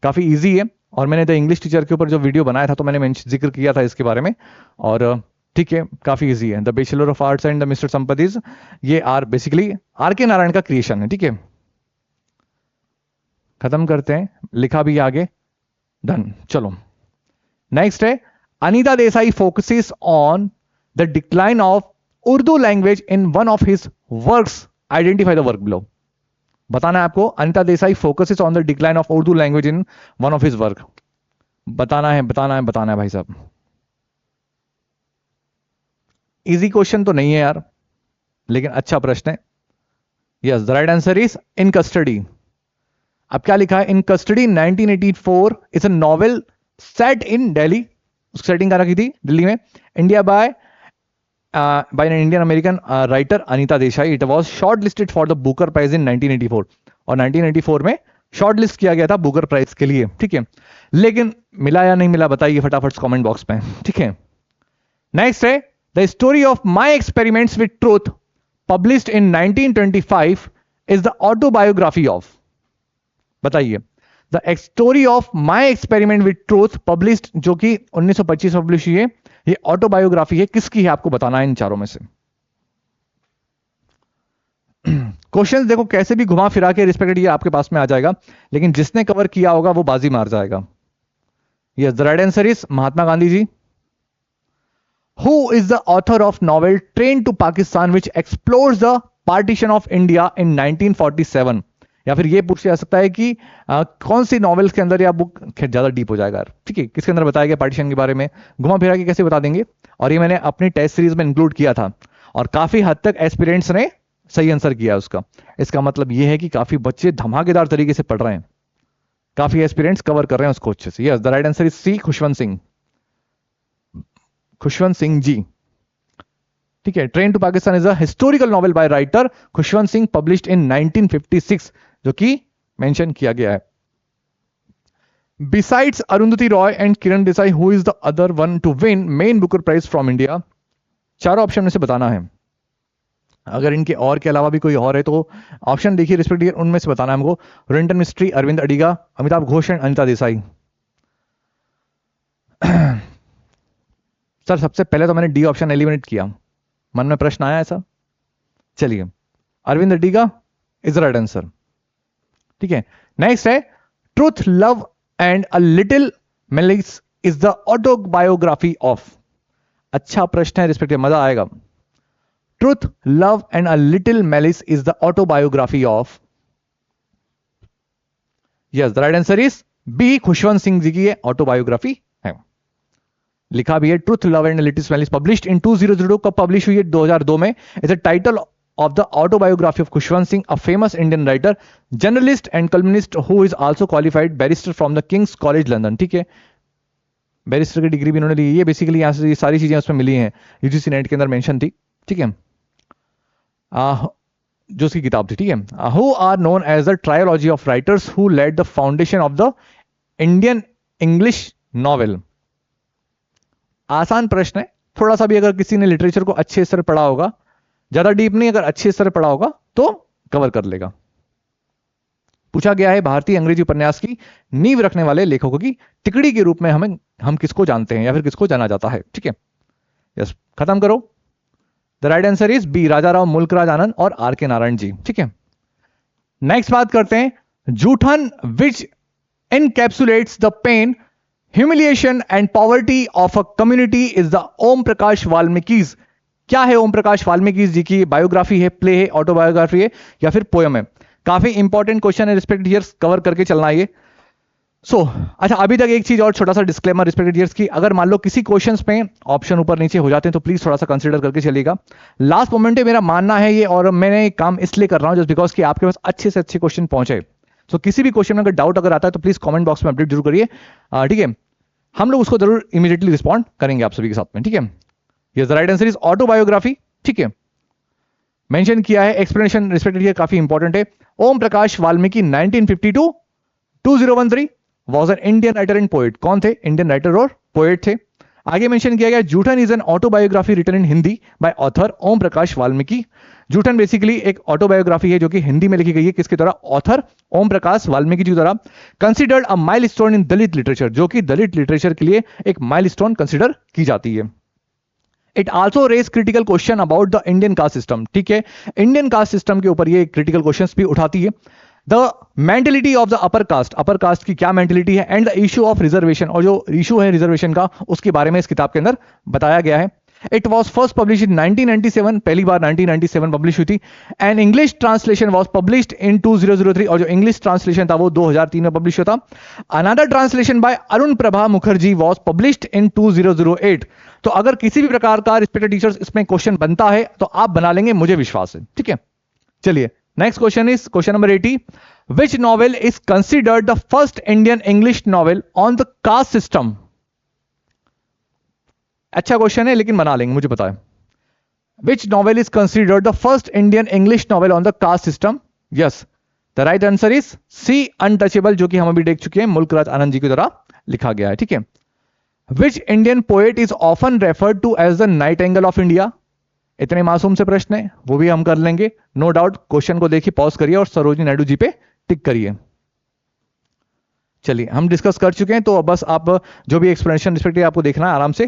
काफी इजी है, और मैंने द इंग्लिश टीचर के ऊपर जो वीडियो बनाया था तो मैंने जिक्र किया था इसके बारे में, और ठीक है, काफी इजी है। The bachelor of arts and the mister Sampath is, ये are basically R K Narayan का क्रिएशन है, ठीक है। खत्म करते हैं, लिखा भी आगे, डन। चलो नेक्स्ट है, Anita Desai focuses on the decline of Urdu language in one of his works, identify the work below. बताना है आपको, Anita Desai focuses on the decline of Urdu language in one of his work, बताना है, बताना है, बताना है भाई साहब। इजी क्वेश्चन तो नहीं है यार, लेकिन अच्छा प्रश्न है। Yes, the right answer is in custody. अब क्या लिखा है, in custody 1984 is a novel set in Delhi, उसकी सेटिंग कर रखी थी दिल्ली में, India by an Indian American writer Anita Desai. It was short listed for the Booker prize in 1984, और 1984 में शॉर्ट लिस्ट किया गया था बुकर प्राइज के लिए, ठीक है। लेकिन मिला या नहीं मिला बताइए फटाफट कमेंट बॉक्स में, ठीक है। नेक्स्ट है the story of my experiments with truth published in 1925 is the autobiography of, बताइए। The story of my experiment with truth published, जो कि 1925 में पब्लिश हुई है, ये ऑटोबायोग्राफी है, किसकी है आपको बताना है इन चारों में से। क्वेश्चंस देखो कैसे भी घुमा फिरा के रिस्पेक्टेड ये आपके पास में आ जाएगा, लेकिन जिसने कवर किया होगा वो बाजी मार जाएगा। Yes, the right answer is Mahatma Gandhi ji. Who is the author of novel train to Pakistan which explores the partition of India in 1947, या फिर ये पूछा जा सकता है कि कौन सी नॉवेल्स के अंदर, या बुक ज्यादा डीप हो जाएगा, ठीक है, किसके अंदर बताया गया पार्टीशन के बारे में, घुमा फिरा के कैसे बता देंगे। और ये मैंने अपनी टेस्ट सीरीज में इंक्लूड किया था, और काफी हद तक एस्पिरेंट्स ने सही आंसर किया उसका। इसका मतलब ये है कि काफी बच्चे धमाकेदार तरीके से पढ़ रहे हैं, काफी एस्पिरेंट्स कवर कर रहे हैं उसको अच्छे से। Yes, the right answer is C, Khushwant Singh, Khushwant Singh ji, ठीक है। Train to Pakistan is a historical novel by writer Khushwant Singh published in 1956, जो कि मेंशन किया गया है। Besides Arundhati Roy and Kiran Desai, who is the other one to win man Booker prize from India, चारों option में से बताना है। अगर इनके और के अलावा भी कोई और है तो ऑप्शन देखिए रिस्पेक्टिव, उनमें से बताना है हमको। रेंटन मिस्ट्री, अरविंद अडिगा, अमिताभ घोष एंड अनिता देसाई। सर सबसे पहले तो मैंने डी ऑप्शन एलिमिनेट किया, मन में प्रश्न आया ऐसा, चलिए Arvind Adiga is the right answer, ठीक है। नेक्स्ट है truth love and a little malice is the autobiography of, अच्छा प्रश्न है रिस्पेक्टिव, मजा आएगा। Truth love and a little malice is the autobiography of, yes the right answer is B, Khushwant Singh ji की autobiography है। लिखा भी है truth love and little malice published in 2002, कब पब्लिश हुई है 2002 में। Is a title of the autobiography of Khushwant Singh, a famous Indian writer, journalist and columnist who is also qualified barrister from the King's College London, ठीक है। Barrister की degree भी इन्होंने ली है, बेसिकली यहां से ये सारी चीजें उसमें मिली हैं, यूजीसी नेट के अंदर मेंशन थी, ठीक है। जो उसकी किताब थी, ठीक है। Who are known as the trilogy of writers who laid the foundation of the Indian English novel, आसान प्रश्न है, थोड़ा सा भी अगर किसी ने लिटरेचर को अच्छे से पढ़ा होगा, ज्यादा डीप नहीं, अगर अच्छे से पढ़ा होगा तो कवर कर लेगा। पूछा गया है भारतीय अंग्रेजी उपन्यास की नींव रखने वाले लेखकों की टिकड़ी के रूप में हम किसको जानते हैं या फिर किसको जाना जाता है, ठीक है। यस, खत्म करो। The right answer is B, Raja Rao Mulkraj Anand और आर के नारायण जी, ठीक है। नेक्स्ट बात करते हैं, Joothan which encapsulates the pain, humiliation and poverty of a community is the Om Prakash Valmiki's, क्या है ओम प्रकाश वाल्मीकि जी की, बायोग्राफी है, प्ले है, ऑटोबायोग्राफी है, या फिर पोयम है। काफी इंपॉर्टेंट क्वेश्चन है रिस्पेक्टेड ईयर्स, कवर करके चलना है ये। अच्छा अभी तक एक चीज और छोटा सा डिस्क्लेमर रिस्पेक्टेड ईयर्स की, अगर मान लो किसी क्वेश्चंस में ऑप्शन ऊपर नीचे हो जाते हैं तो प्लीज थोड़ा सा कंसीडर करके चलिएगा। लास्ट मोमेंट पे मेरा मानना है ये, और मैंने काम इसलिए कर रहा हूं जस्ट बिकॉज कि आपके पास अच्छे से अच्छे क्वेश्चन पहुंचे। तो किसी भी क्वेश्चन में अगर डाउट अगर आता है तो प्लीज कॉमेंट बॉक्स में अपडेट जरूर करिए, ठीक है। हम लोग उसको जरूर इमीडिएटली रिस्पॉन्ड करेंगे आप सभी के साथ में, ठीक है। Yes, the right answer is autobiography, ठीक है। मेंशन किया है, एक्सप्लेनेशन रिस्पेक्टेड काफी इंपॉर्टेंट है। Om Prakash Valmiki 1952 2013 was an Indian writer and poet, कौन थे, इंडियन राइटर और पोएट थे। आगे मेंशन किया गया Joothan is an autobiography written in Hindi by author Om Prakash Valmiki. Joothan basically एक ऑटोबायोग्राफी है जो कि हिंदी में लिखी गई है, किसके द्वारा, ऑथर ओम प्रकाश वाल्मीकि जी द्वारा। Considered a milestone in Dalit literature, जो कि दलित लिटरेचर के लिए एक माइलस्टोन कंसिडर की जाती है। It also raises critical question about the Indian caste system, ठीक है। इंडियन कास्ट सिस्टम के ऊपर ये क्रिटिकल क्वेश्चंस भी उठाती है। The mentality of the upper caste की क्या मेंटेलिटी है, and the issue of reservation, और जो इशू है रिजर्वेशन का उसके बारे में इस किताब के अंदर बताया गया है। It was first publish in 1997, पहली बार 1997 पब्लिश हुई थी. And English translation was published in 2003, और जो इंग्लिश ट्रांसलेशन था वो 2003 में पब्लिश हुआ था. Another translation bye Arun Prabha Mukherjee was published इन 2008. तो अगर किसी भी प्रकार का रिस्पेक्टेड टीचर्स इसमें क्वेश्चन बनता है तो आप बना लेंगे, मुझे विश्वास है. ठीक है, चलिए next question is question number 80. Which novel is considered the first Indian English novel on the caste system? अच्छा क्वेश्चन है लेकिन बना लेंगे, मुझे पता है. Which novel is considered the first Indian English novel on the caste system? Yes, the right answer is C, untouchable, जो कि हम अभी देख चुके हैं, मुल्क राज आनंद जी के द्वारा लिखा गया है. ठीक है. Which Indian poet is often referred to as the nightingale of India? इतने मासूम से प्रश्न है, वो भी हम कर लेंगे, नो डाउट. क्वेश्चन को देखिए, पॉज करिए और सरोजिनी नायडू जी पे टिक करिए. चलिए, हम डिस्कस कर चुके हैं, तो बस आप जो भी एक्सप्लेनेशन रिस्पेक्टिव आपको देखना है, आराम से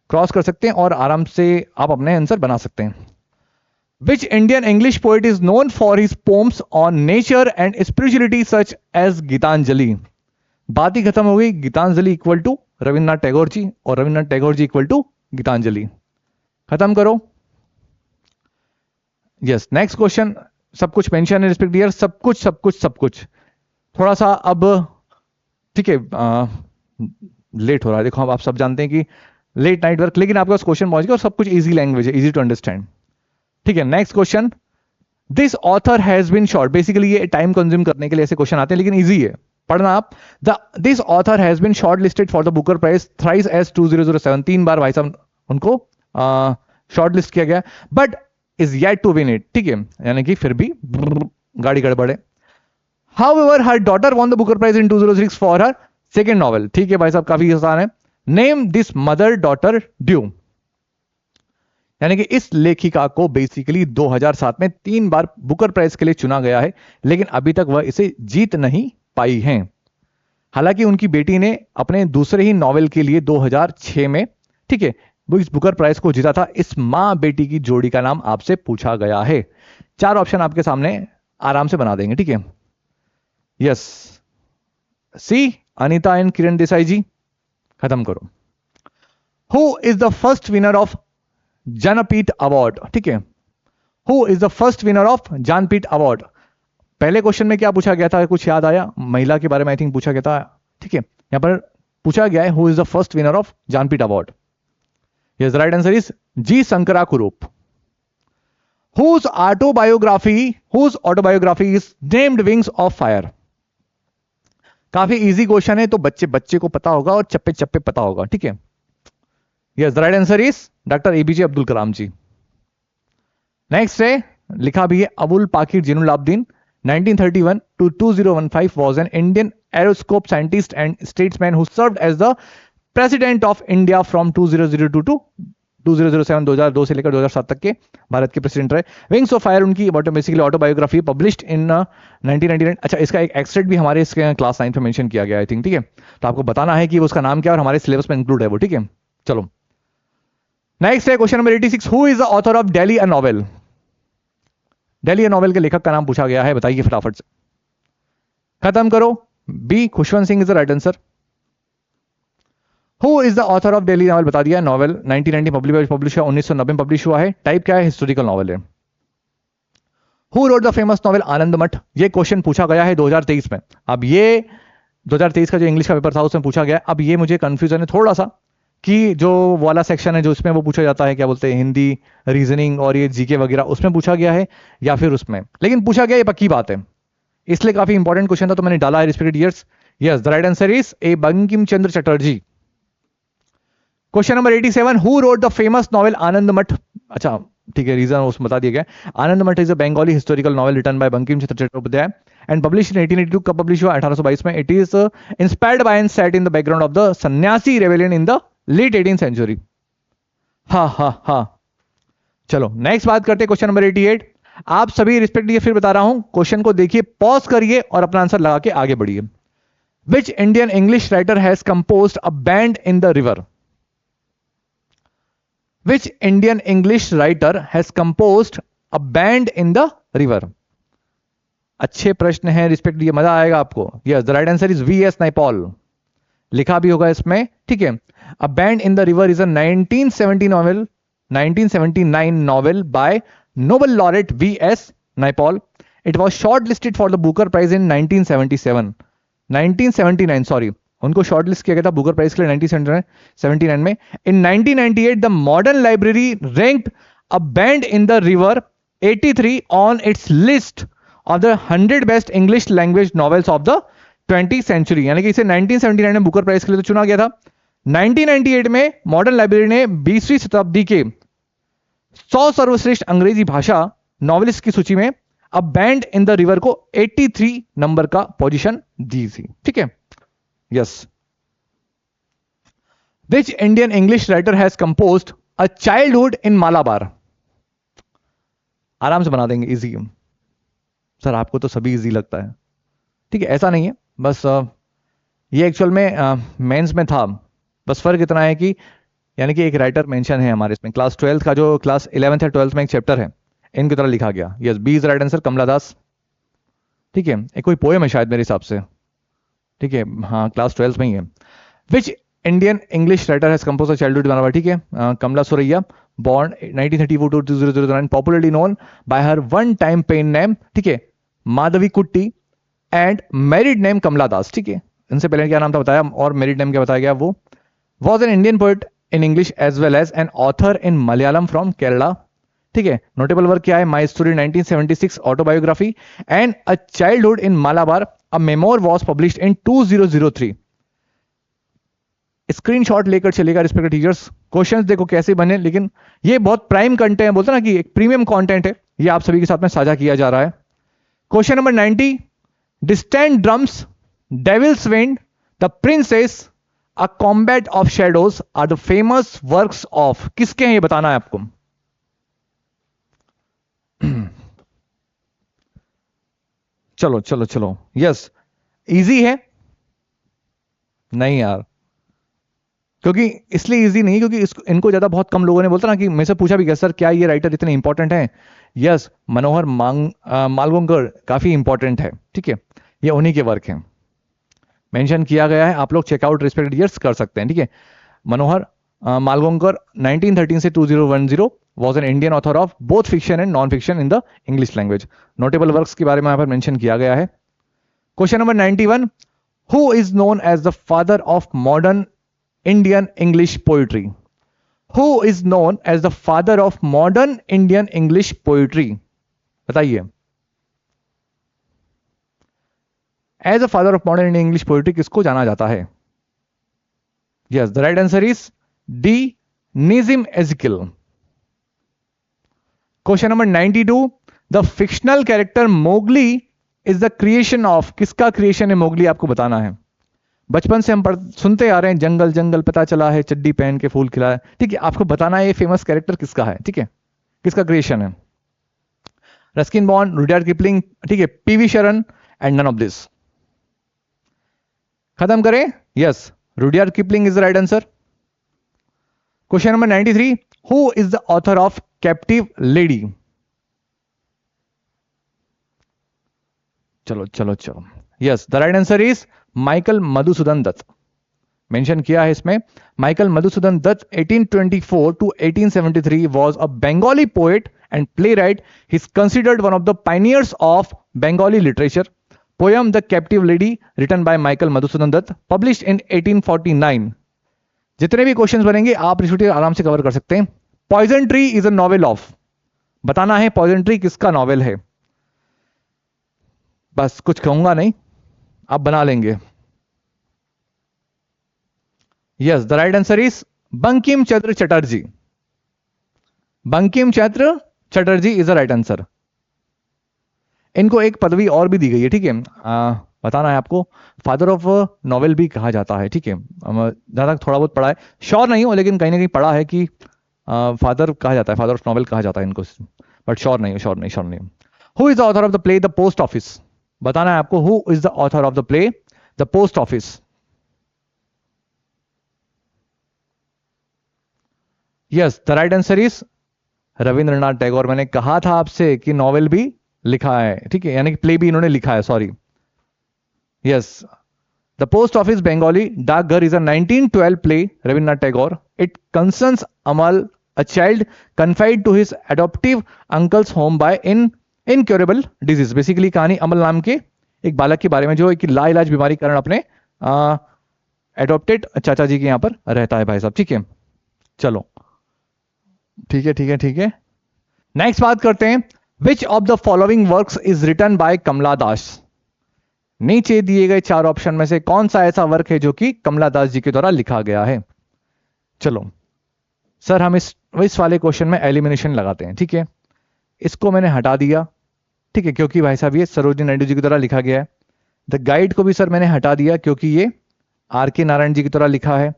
क्रॉस कर सकते हैं और आराम से आप अपने आंसर बना सकते हैं. Which Indian English poet is known for his poems on nature and spirituality such as Gitanjali? बात ही खत्म हो गई. गीतांजलि इक्वल टू रविन्द्रनाथ टैगोर जी, और रविन्द्रनाथ टैगोर जी इक्वल टू गीतांजलि. खत्म करो. Yes, next question. सब कुछ मेंशन है रिस्पेक्ट डियर, सब कुछ. थोड़ा सा अब ठीक है, लेट हो रहा है. देखो, अब आप सब जानते हैं कि लेट नाइट वर्क, लेकिन आपके पास क्वेश्चन पहुंच गया और सब कुछ इजी लैंग्वेज है, इजी टू अंडरस्टैंड. ठीक है, next question. This author has been short. Basically ये टाइम कंज्यूम करने के लिए ऐसे क्वेश्चन आते हैं, लेकिन इजी है पढ़ना आप. This author has been short listed for the Booker prize thrice as 2007. 3 बार भाई साहब उनको शॉर्ट लिस्ट किया गया, but is yet to win it. ठीक है, यानी कि फिर भी गाड़ी गड़बड़ है. However her daughter won the Booker prize in 2006 for her second novel. ठीक है भाई साहब, काफी आसान है. Name this mother daughter duo. यानी कि इस लेखिका को बेसिकली 2007 में 3 बार बुकर प्राइज के लिए चुना गया है, लेकिन अभी तक वह इसे जीत नहीं पाई हैं. हालांकि उनकी बेटी ने अपने दूसरे ही नॉवेल के लिए 2006 में, ठीक है, वो इस बुकर प्राइज को जीता था. इस मां बेटी की जोड़ी का नाम आपसे पूछा गया है. 4 ऑप्शन आपके सामने, आराम से बना देंगे. ठीक है, yes, C, Anita and Kiran Desai जी. खत्म करो. Who is the first winner of Jnanpith award? ठीक है, who is the first winner of Jnanpith award? पहले क्वेश्चन में क्या पूछा गया था, कुछ याद आया? महिला के बारे में आई थिंक पूछा गया था. ठीक है, यहां पर पूछा गया है who is the first winner of Jnanpith award. Yes, right answer is G, Sankara Kurup. Whose autobiography is named wings of fire? काफी इजी क्वेश्चन है, तो बच्चे को पता होगा और चप्पे चप्पे पता होगा. ठीक है, yes, right answer is doctor APJ Abdul Kalam ji. Next है, लिखा भी है, Abul Pakir जिनुलाब्दीन 1931 to 2015 was an Indian aerospace scientist and statesman who served as the president of India from 2002 to 2007. 2002 से लेकर 2007 तक के भारत के प्रेसिडेंट रहे. विंग्स ऑफ फायर उनकी बेसिकली ऑटोबायोग्राफी पब्लिश्ड इन 1999. अच्छा, इसका एक एक्सट्रैक्ट भी हमारे इसके क्लास 9 में मेंशन किया गया, आई थिंक. ठीक है, तो आपको बताना है कि उसका नाम क्या है और हमारे सिलेबस में इंक्लूड है वो. ठीक है, चलो नेक्स्ट है question number 86. Who is the author of daily a novel? Daily novel के लेखक का नाम पूछा गया है, बताइए फटाफट से. खत्म करो. B, Khushwant Singh is the right answer. Who is the author of Delhi novel? बता दिया. नॉवेल 1990 पब्लिश हुआ, 1990 में पब्लिश हुआ है. टाइप क्या है? हिस्टोरिकल नॉवेल है. Who wrote the famous novel Anand Math? ये क्वेश्चन पूछा गया है 2023 में. अब ये 2023 का जो इंग्लिश का पेपर था उसमें पूछा गया. अब ये मुझे कंफ्यूजन है थोड़ा सा कि जो वाला सेक्शन है जो इसमें वो पूछा जाता है, क्या बोलते हैं, हिंदी, रीजनिंग और ये जीके वगैरह, उसमें पूछा गया है या फिर उसमें, लेकिन पूछा गया, ये पक्की बात है, इसलिए काफी इंपॉर्टेंट क्वेश्चन था तो मैंने डाला है respected years. Yes, the right answer is A, Bankim Chandra Chatterjee. Question number 87. Who wrote the famous novel Anand Math? अच्छा ठीक है, रीजन उसमें बता दिया गया. Anand Math is a Bengali historical novel written by Bankim Chandra Chattopadhyay and publish in 1882. कब पब्लिश हुआ? 1822 में. It is inspired by and set in the background of the Sannyasi rebellion in the late 18th century. हा. चलो नेक्स्ट बात करते हैं क्वेश्चन नंबर 88. आप सभी रिस्पेक्ट दिए, फिर बता रहा हूं, क्वेश्चन को देखिए, पॉज करिए और अपना आंसर लगा के आगे बढ़िए. विच Indian English writer has composed a band in the river? Which Indian English writer has composed a band in the river? अच्छे प्रश्न हैं, रिस्पेक्ट दिए, मजा आएगा आपको. Yes, the right answer is V S Naipaul. लिखा भी होगा इसमें. ठीक है, a band in the river is a 1970 novel 1979 novel by Nobel laureate V.S. Naipaul. It was shortlisted for the Booker Prize in 1977. 1979 sorry, उनको शॉर्टलिस्ट किया गया था बुकर प्राइज के लिए 1979 में. In 1998 the Modern Library ranked A Bend in the River 83 on its list of the 100 best English language novels of the 20th century. यानी कि इसे 1979 में बुकर प्राइज के लिए तो चुना गया था. 1998 में मॉडर्न लाइब्रेरी ने 20वीं शताब्दी के 100 सर्वश्रेष्ठ अंग्रेजी भाषा नॉवेलिस्ट की सूची में a band in the river को 83 नंबर का पोजीशन दी थी. ठीक है. Yes. Which Indian English writer has composed a childhood in Malabar. आराम से बना देंगे, इजी. सर आपको तो सभी इजी लगता है. ठीक है, ऐसा नहीं है, बस ये एक्चुअल में मेंस में था. बस फर्क इतना है कि यानी कि एक राइटर मेंशन है हमारे इसमें. क्लास 12 का जो क्लास 11th या 12th में एक चैप्टर है, इनकी तरह लिखा गया. Yes, B is right answer, Kamala Das. ठीक है, एक कोई पोएम है शायद मेरे हिसाब से. ठीक है, हाँ, क्लास 12 में ही है. Which Indian English writer has compose a childhood Malabar. ठीक है, कमला Suraiya, born 1934 to 2009, popularly known by her one time pen name. ठीक है, माधवी कुट्टी, एंड मैरिड नेम कमला दास. ठीक है, इनसे पहले क्या नाम था बताया और मैरिड नेम क्या बताया गया. वो was an Indian poet in English as well as an author in Malayalam from Kerala. ठीक है, नोटेबल वर्क क्या है. My story 1976 autobiography and a childhood in Malabar a memoir was published in 2003. Screenshot लेकर चलेगा रिस्पेक्टेड टीचर्स. क्वेश्चंस देखो कैसे बने, लेकिन ये बहुत प्राइम कंटेंट है, बोलते ना कि एक प्रीमियम कंटेंट है, ये आप सभी के साथ में साझा किया जा रहा है. Question number 90. Distant drums, devil's wind, the princess, a combat of shadows are the famous works of. किसके हैं ये बताना है आपको. चलो चलो चलो. यस, इजी है नहीं यार, क्योंकि इसलिए इजी नहीं क्योंकि इनको ज्यादा बहुत कम लोगों ने बोलता ना कि मेरे से पूछा भी गया सर क्या ये राइटर इतने इंपॉर्टेंट हैं. यस, मनोहर मालगोंकर काफी इंपॉर्टेंट है. ठीक है, ये उन्हीं के वर्क हैं, मेंशन किया गया है. आप लोग चेकआउट रिस्पेक्टेड ईयर्स कर सकते हैं. ठीक है, मनोहर मालगोंकर 1913 से 2010 was an Indian author of both fiction and non-fiction in the English language. Notable works के बारे में यहाँ पर मेंशन किया गया है. Question number 91. Who is known as the father of modern Indian English poetry? Who is known as the father of modern Indian English poetry? बताइए. As a father of modern Indian English poetry किसको जाना जाता है? Yes, the right answer is D. Nazim Ezekiel. Question number 92. The fictional character Mowgli is the creation of. किसका creation है Mowgli, आपको बताना है. बचपन से हम सुनते आ रहे हैं जंगल जंगल पता चला है चड्डी पहन के फूल खिलाया. ठीक है, आपको बताना है ये फेमस कैरेक्टर किसका है. ठीक है, किसका क्रिएशन है. रस्किन बॉन्ड, रुडयार्ड किपलिंग, ठीक है, पीवी शरण, एंड नन ऑफ दिस. खत्म करें. Yes, Rudyard Kipling is the right answer. Question number 93. Who is the author of captive lady. चलो चलो चलो. Yes, the right answer is Michael Madhusudan Dutt. Mention किया है इसमें. Michael Madhusudan Dutt 1824 to 1873 was a Bengali poet and playwright. He is considered one of the pioneers of Bengali literature. Poem The Captive Lady written by Michael Madhusudan Dutt published in 1849. जितने भी questions बनेंगे आप रिश्वटी आराम से cover कर सकते हैं. Poison tree is a novel of. बताना है पॉइजन ट्री किसका नॉवेल है. बस कुछ कहूंगा नहीं, आप बना लेंगे. Yes, the right answer is Bankim Chandra Chatterjee. Bankim Chandra Chatterjee is the right answer. इनको एक पदवी और भी दी गई है. ठीक है, बताना है आपको. फादर ऑफ नॉवेल भी कहा जाता है. ठीक है, जहां तक थोड़ा बहुत पढ़ा है, श्योर नहीं हो लेकिन कहीं ना कहीं पढ़ा है कि फादर कहा जाता है, फादर ऑफ नॉवेल कहा जाता है इनको, बट श्योर नहीं. Who is the author of the play the post office. बताना है आपको. Who is the author of the play the post office. Yes, the right answer is Rabindranath Tagore. मैंने कहा था आपसे कि नॉवेल भी लिखा है. ठीक है, यानी कि प्ले भी इन्होंने लिखा है. Sorry. Yes, the post office Bengali Dakghar is a 1912 play Rabindranath Tagore. It concerns Amal a child confined to his adoptive uncle's home by incurable disease. Basically कहानी अमल नाम के एक बालक के बारे में जो एक लाइलाज बीमारी कारण अपने एडॉप्टेड चाचा जी के यहां पर रहता है भाई साहब। ठीक है, चलो ठीक है ठीक है ठीक है। नेक्स्ट बात करते हैं, which of the following works is written by Kamala Das. नीचे दिए गए चार ऑप्शन में से कौन सा ऐसा वर्क है जो कि कमला दास जी के द्वारा लिखा गया है। चलो सर हम इस वाले क्वेश्चन में एलिमिनेशन लगाते हैं। ठीक है, इसको मैंने हटा दिया, ठीक है, क्योंकि भाई साहब ये सरोजिनी नायडू जी के द्वारा लिखा गया है। द गाइड को भी सर मैंने हटा दिया क्योंकि ये आर के नारायण जी की द्वारा लिखा है।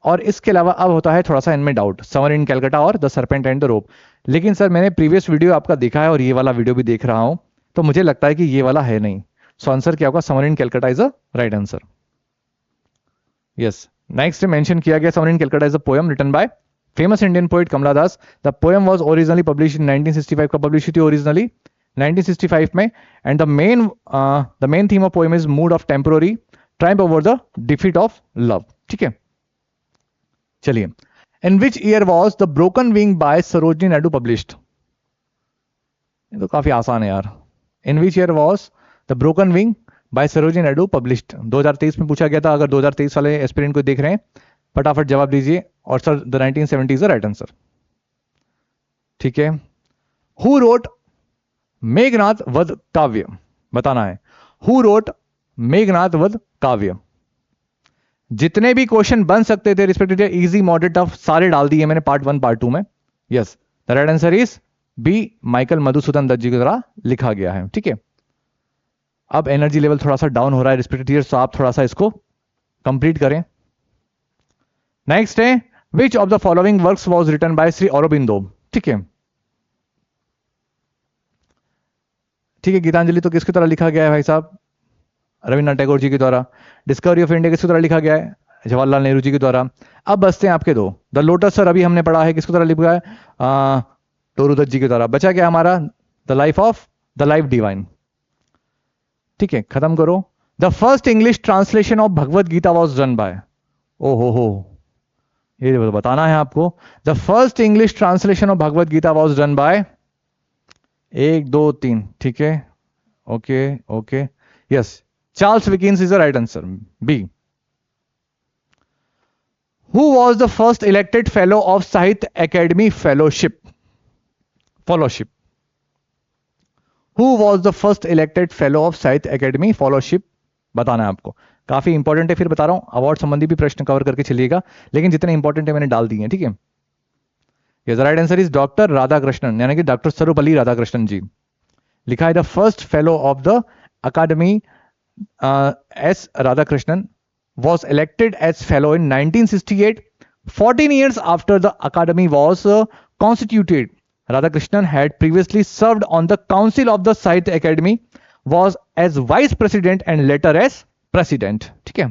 और इसके अलावा अब होता है थोड़ा सा इनमें डाउट, समर इन कैलकाटा और the serpent and the rope. लेकिन सर मैंने प्रीवियस वीडियो आपका देखा है और ये वाला वीडियो भी देख रहा हूं, तो मुझे लगता है कि ये वाला है नहीं। सो आंसर क्या होगा, summer in Calcutta is a right answer. Yes, next mention किया गया summer in Calcutta is a poem written by famous Indian poet Kamala Das. The poem was originally publish in 1965। का पब्लिश थी ओरिजिनली 1965 में। And the main theme of poem is mood of temporary triumph over the defeat of love. ठीक है, चलिए, in which year was the broken wing by Sarojini Naidu published. ये तो काफी आसान है यार। In which year was the broken wing by Sarojini Naidu published. 2023 में पूछा गया था। अगर 2023 वाले एस्पिरेंट को देख रहे हैं फटाफट जवाब दीजिए। और sir the 1970 is the right answer. ठीक है, हु रोट मेघनाद वध काव्य, बताना है हु रोट मेघनाद वध काव्य। जितने भी क्वेश्चन बन सकते थे रिस्पेक्टिव इजी मॉडरेट टफ सारे डाल दिए मैंने पार्ट 1 पार्ट 2 में। Yes, the right answer is B, Michael Madhusudan Dutt ji के द्वारा लिखा गया है। ठीक है, अब एनर्जी लेवल थोड़ा सा डाउन हो रहा है रिस्पेक्टिव, तो आप थोड़ा सा इसको कंप्लीट करें। नेक्स्ट है, which of the following works was written by Shri Aurobindo. ठीक है, ठीक है, गीतांजलि तो किसकी तरह लिखा गया है भाई साहब, रविन्द्रनाथ टैगोर जी के द्वारा। डिस्कवरी ऑफ इंडिया किसके द्वारा लिखा गया है, जवाहरलाल नेहरू जी के द्वारा। अब बचते हैं आपके दो। द लोटस सर अभी हमने पढ़ा है, किसके द्वारा लिखा है, टोरूदत्त जी के द्वारा। बचा क्या हमारा, द लाइफ डिवाइन। ठीक है, खत्म करो। The first English translation of Bhagavad Gita was done by, ओ हो, ये बताना है आपको। The first English translation of Bhagavad Gita was done by 1 2 3। ठीक है, okay okay, yes, Charles Dickens is the right answer. B. Who was the first elected fellow of Sahitya Academy Fellowship? Who was the first elected fellow of Sahitya Academy Fellowship? बताना है आपको, काफी important है। फिर बता रहा हूं, award संबंधी भी प्रश्न कवर करके चलिएगा, लेकिन जितने इंपॉर्टेंट है मैंने डाल दिए हैं। ठीक है, ये right answer is doctor Radhakrishnan, यानी कि डॉक्टर सर्वपल्ली राधाकृष्णन जी। लिखा है the first fellow of the academy S. Radhakrishnan was elected as fellow in 1968. 14 years after the academy was constituted. Radhakrishnan had previously served on the council of the Sahitya Academy, was as vice president and later as president. ठीक है,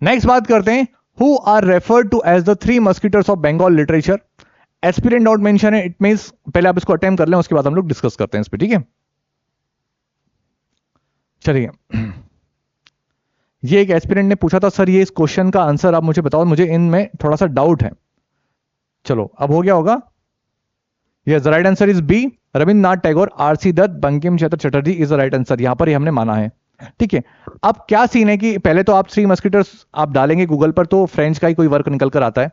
next बात करते हैं, who are referred to as the three musketeers of Bengal literature. Aspirant note mention है, it means पहले आप इसको attempt कर लें, उसके बाद हम लोग डिस्कस करते हैं इस पर। ठीक है, चलिए, ये एक एस्पिरेंट ने पूछा था, सर ये इस क्वेश्चन का आंसर आप मुझे बताओ, मुझे इनमें थोड़ा सा डाउट है। चलो अब हो गया होगा। Yes, the right answer is B, Rabindranath Tagore, RC Dutt, Bankim Chandra Chatterjee is the right answer. यहां पर ही हमने माना है। ठीक है, अब क्या सीन है कि पहले तो आप थ्री मस्किटर्स आप डालेंगे गूगल पर तो फ्रेंच का ही कोई वर्क निकल कर आता है।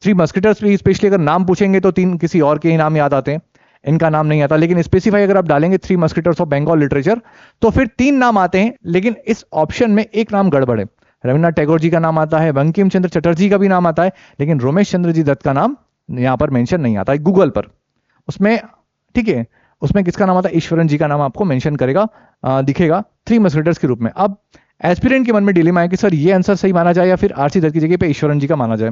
थ्री मस्किटर्स भी स्पेशली अगर नाम पूछेंगे तो तीन किसी और के ही नाम याद आते हैं, इनका नाम नहीं आता। लेकिन स्पेसिफाई अगर आप डालेंगे three musketeers of Bengal literature तो फिर तीन नाम आते हैं, लेकिन इस ऑप्शन में एक नाम गड़बड़ है। रविन्द्रनाथ टैगोर जी का नाम आता है, बंकिम चंद्र चटर्जी का भी नाम आता है, लेकिन रोमेश चंद्र जी दत्त का नाम यहां पर मेंशन नहीं आता है गूगल पर। उसमें ठीक है, उसमें किसका नाम आता है, ईश्वरन जी का नाम आपको मेंशन करेगा, दिखेगा थ्री मस्किटर्स के रूप में। अब एस्पिरेंट के मन में डिलेमा है कि सर ये आंसर सही माना जाए या फिर आरसी दत्त की जगह पे ईश्वरन जी का माना जाए।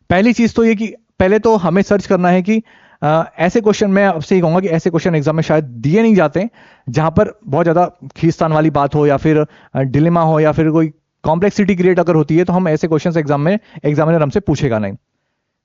पहली चीज तो ये कि पहले तो हमें सर्च करना है कि ऐसे क्वेश्चन, मैं आपसे ही कहूंगा कि ऐसे क्वेश्चन एग्जाम में शायद दिए नहीं जाते जहां पर बहुत ज्यादा खींचतान वाली बात हो या फिर डिलेमा हो या फिर कोई कॉम्प्लेक्सिटी क्रिएट अगर होती है, तो हम ऐसे क्वेश्चन एग्जाम में एग्जामिनर हमसे पूछेगा नहीं।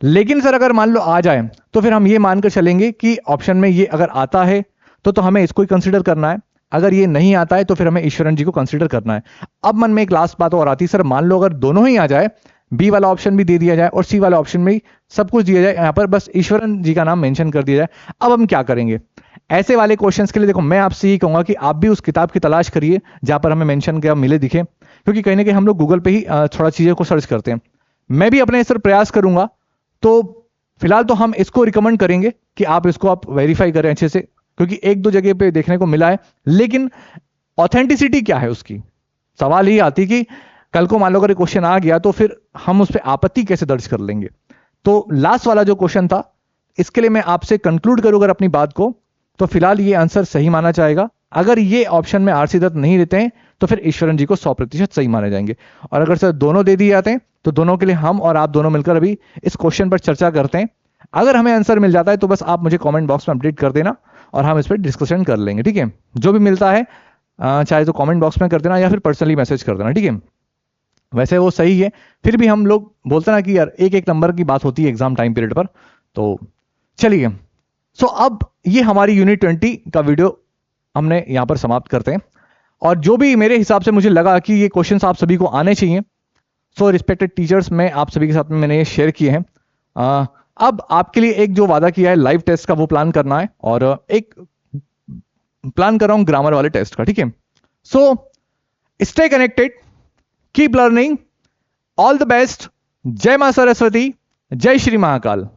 लेकिन सर अगर मान लो आ जाए तो फिर हम ये मानकर चलेंगे कि ऑप्शन में ये अगर आता है तो हमें इसको ही कंसिडर करना है, अगर ये नहीं आता है तो फिर हमें ईश्वरन जी को कंसिडर करना है। अब मन में एक लास्ट बात और आती है, सर मान लो अगर दोनों ही आ जाए बी वाला ऑप्शन भी दे दिया जाए और सी वाला ऑप्शन में सब कुछ दिया जाए, यहाँ पर बस ईश्वरन जी का नाम मेंशन कर दिया जाए। अब हम क्या करेंगे ऐसे वाले क्वेश्चंस के लिए? देखो मैं आपसे ये कहूंगा कि आप भी उस किताब की तलाश करिए जहां पर हमें मेंशन किया मिले दिखे, क्योंकि कहीं ना कहीं हम लोग गूगल पे ही थोड़ा चीजों को सर्च करते हैं। मैं भी अपने इस पर प्रयास करूंगा, तो फिलहाल तो हम इसको रिकमेंड करेंगे कि आप इसको आप वेरीफाई करें अच्छे से, क्योंकि एक दो जगह पे देखने को मिला है, लेकिन ऑथेंटिसिटी क्या है उसकी, सवाल ये आती कि कल को मान लो अगर क्वेश्चन आ गया तो फिर हम उस पर आपत्ति कैसे दर्ज कर लेंगे। तो लास्ट वाला जो क्वेश्चन था, इसके लिए मैं आपसे कंक्लूड करूं अगर अपनी बात को, तो फिलहाल ये आंसर सही माना जाएगा। अगर ये ऑप्शन में आरसी दत्त नहीं देते हैं तो फिर ईश्वरन जी को 100% सही माने जाएंगे। और अगर सर दोनों दे दिए जाते हैं तो दोनों के लिए हम और आप दोनों मिलकर अभी इस क्वेश्चन पर चर्चा करते हैं। अगर हमें आंसर मिल जाता है तो बस आप मुझे कमेंट बॉक्स में अपडेट कर देना और हम इस पर डिस्कशन कर लेंगे, ठीक है। जो भी मिलता है चाहे तो कमेंट बॉक्स में कर देना या फिर पर्सनली मैसेज कर देना, ठीक है। वैसे वो सही है, फिर भी हम लोग बोलते ना कि यार एक एक नंबर की बात होती है एग्जाम टाइम पीरियड पर। तो चलिए, सो अब ये हमारी यूनिट 20 का वीडियो हमने यहां पर समाप्त करते हैं। और जो भी मेरे हिसाब से मुझे लगा कि ये क्वेश्चंस आप सभी को आने चाहिए, सो रिस्पेक्टेड टीचर्स मैं आप सभी के साथ में मैंने ये शेयर किए हैं। अब आपके लिए एक जो वादा किया है लाइव टेस्ट का वो प्लान करना है, और एक प्लान कर रहा हूं ग्रामर वाले टेस्ट का, ठीक है। So stay connected, keep learning, all the best. जय मां सरस्वती, जय श्री महाकाल।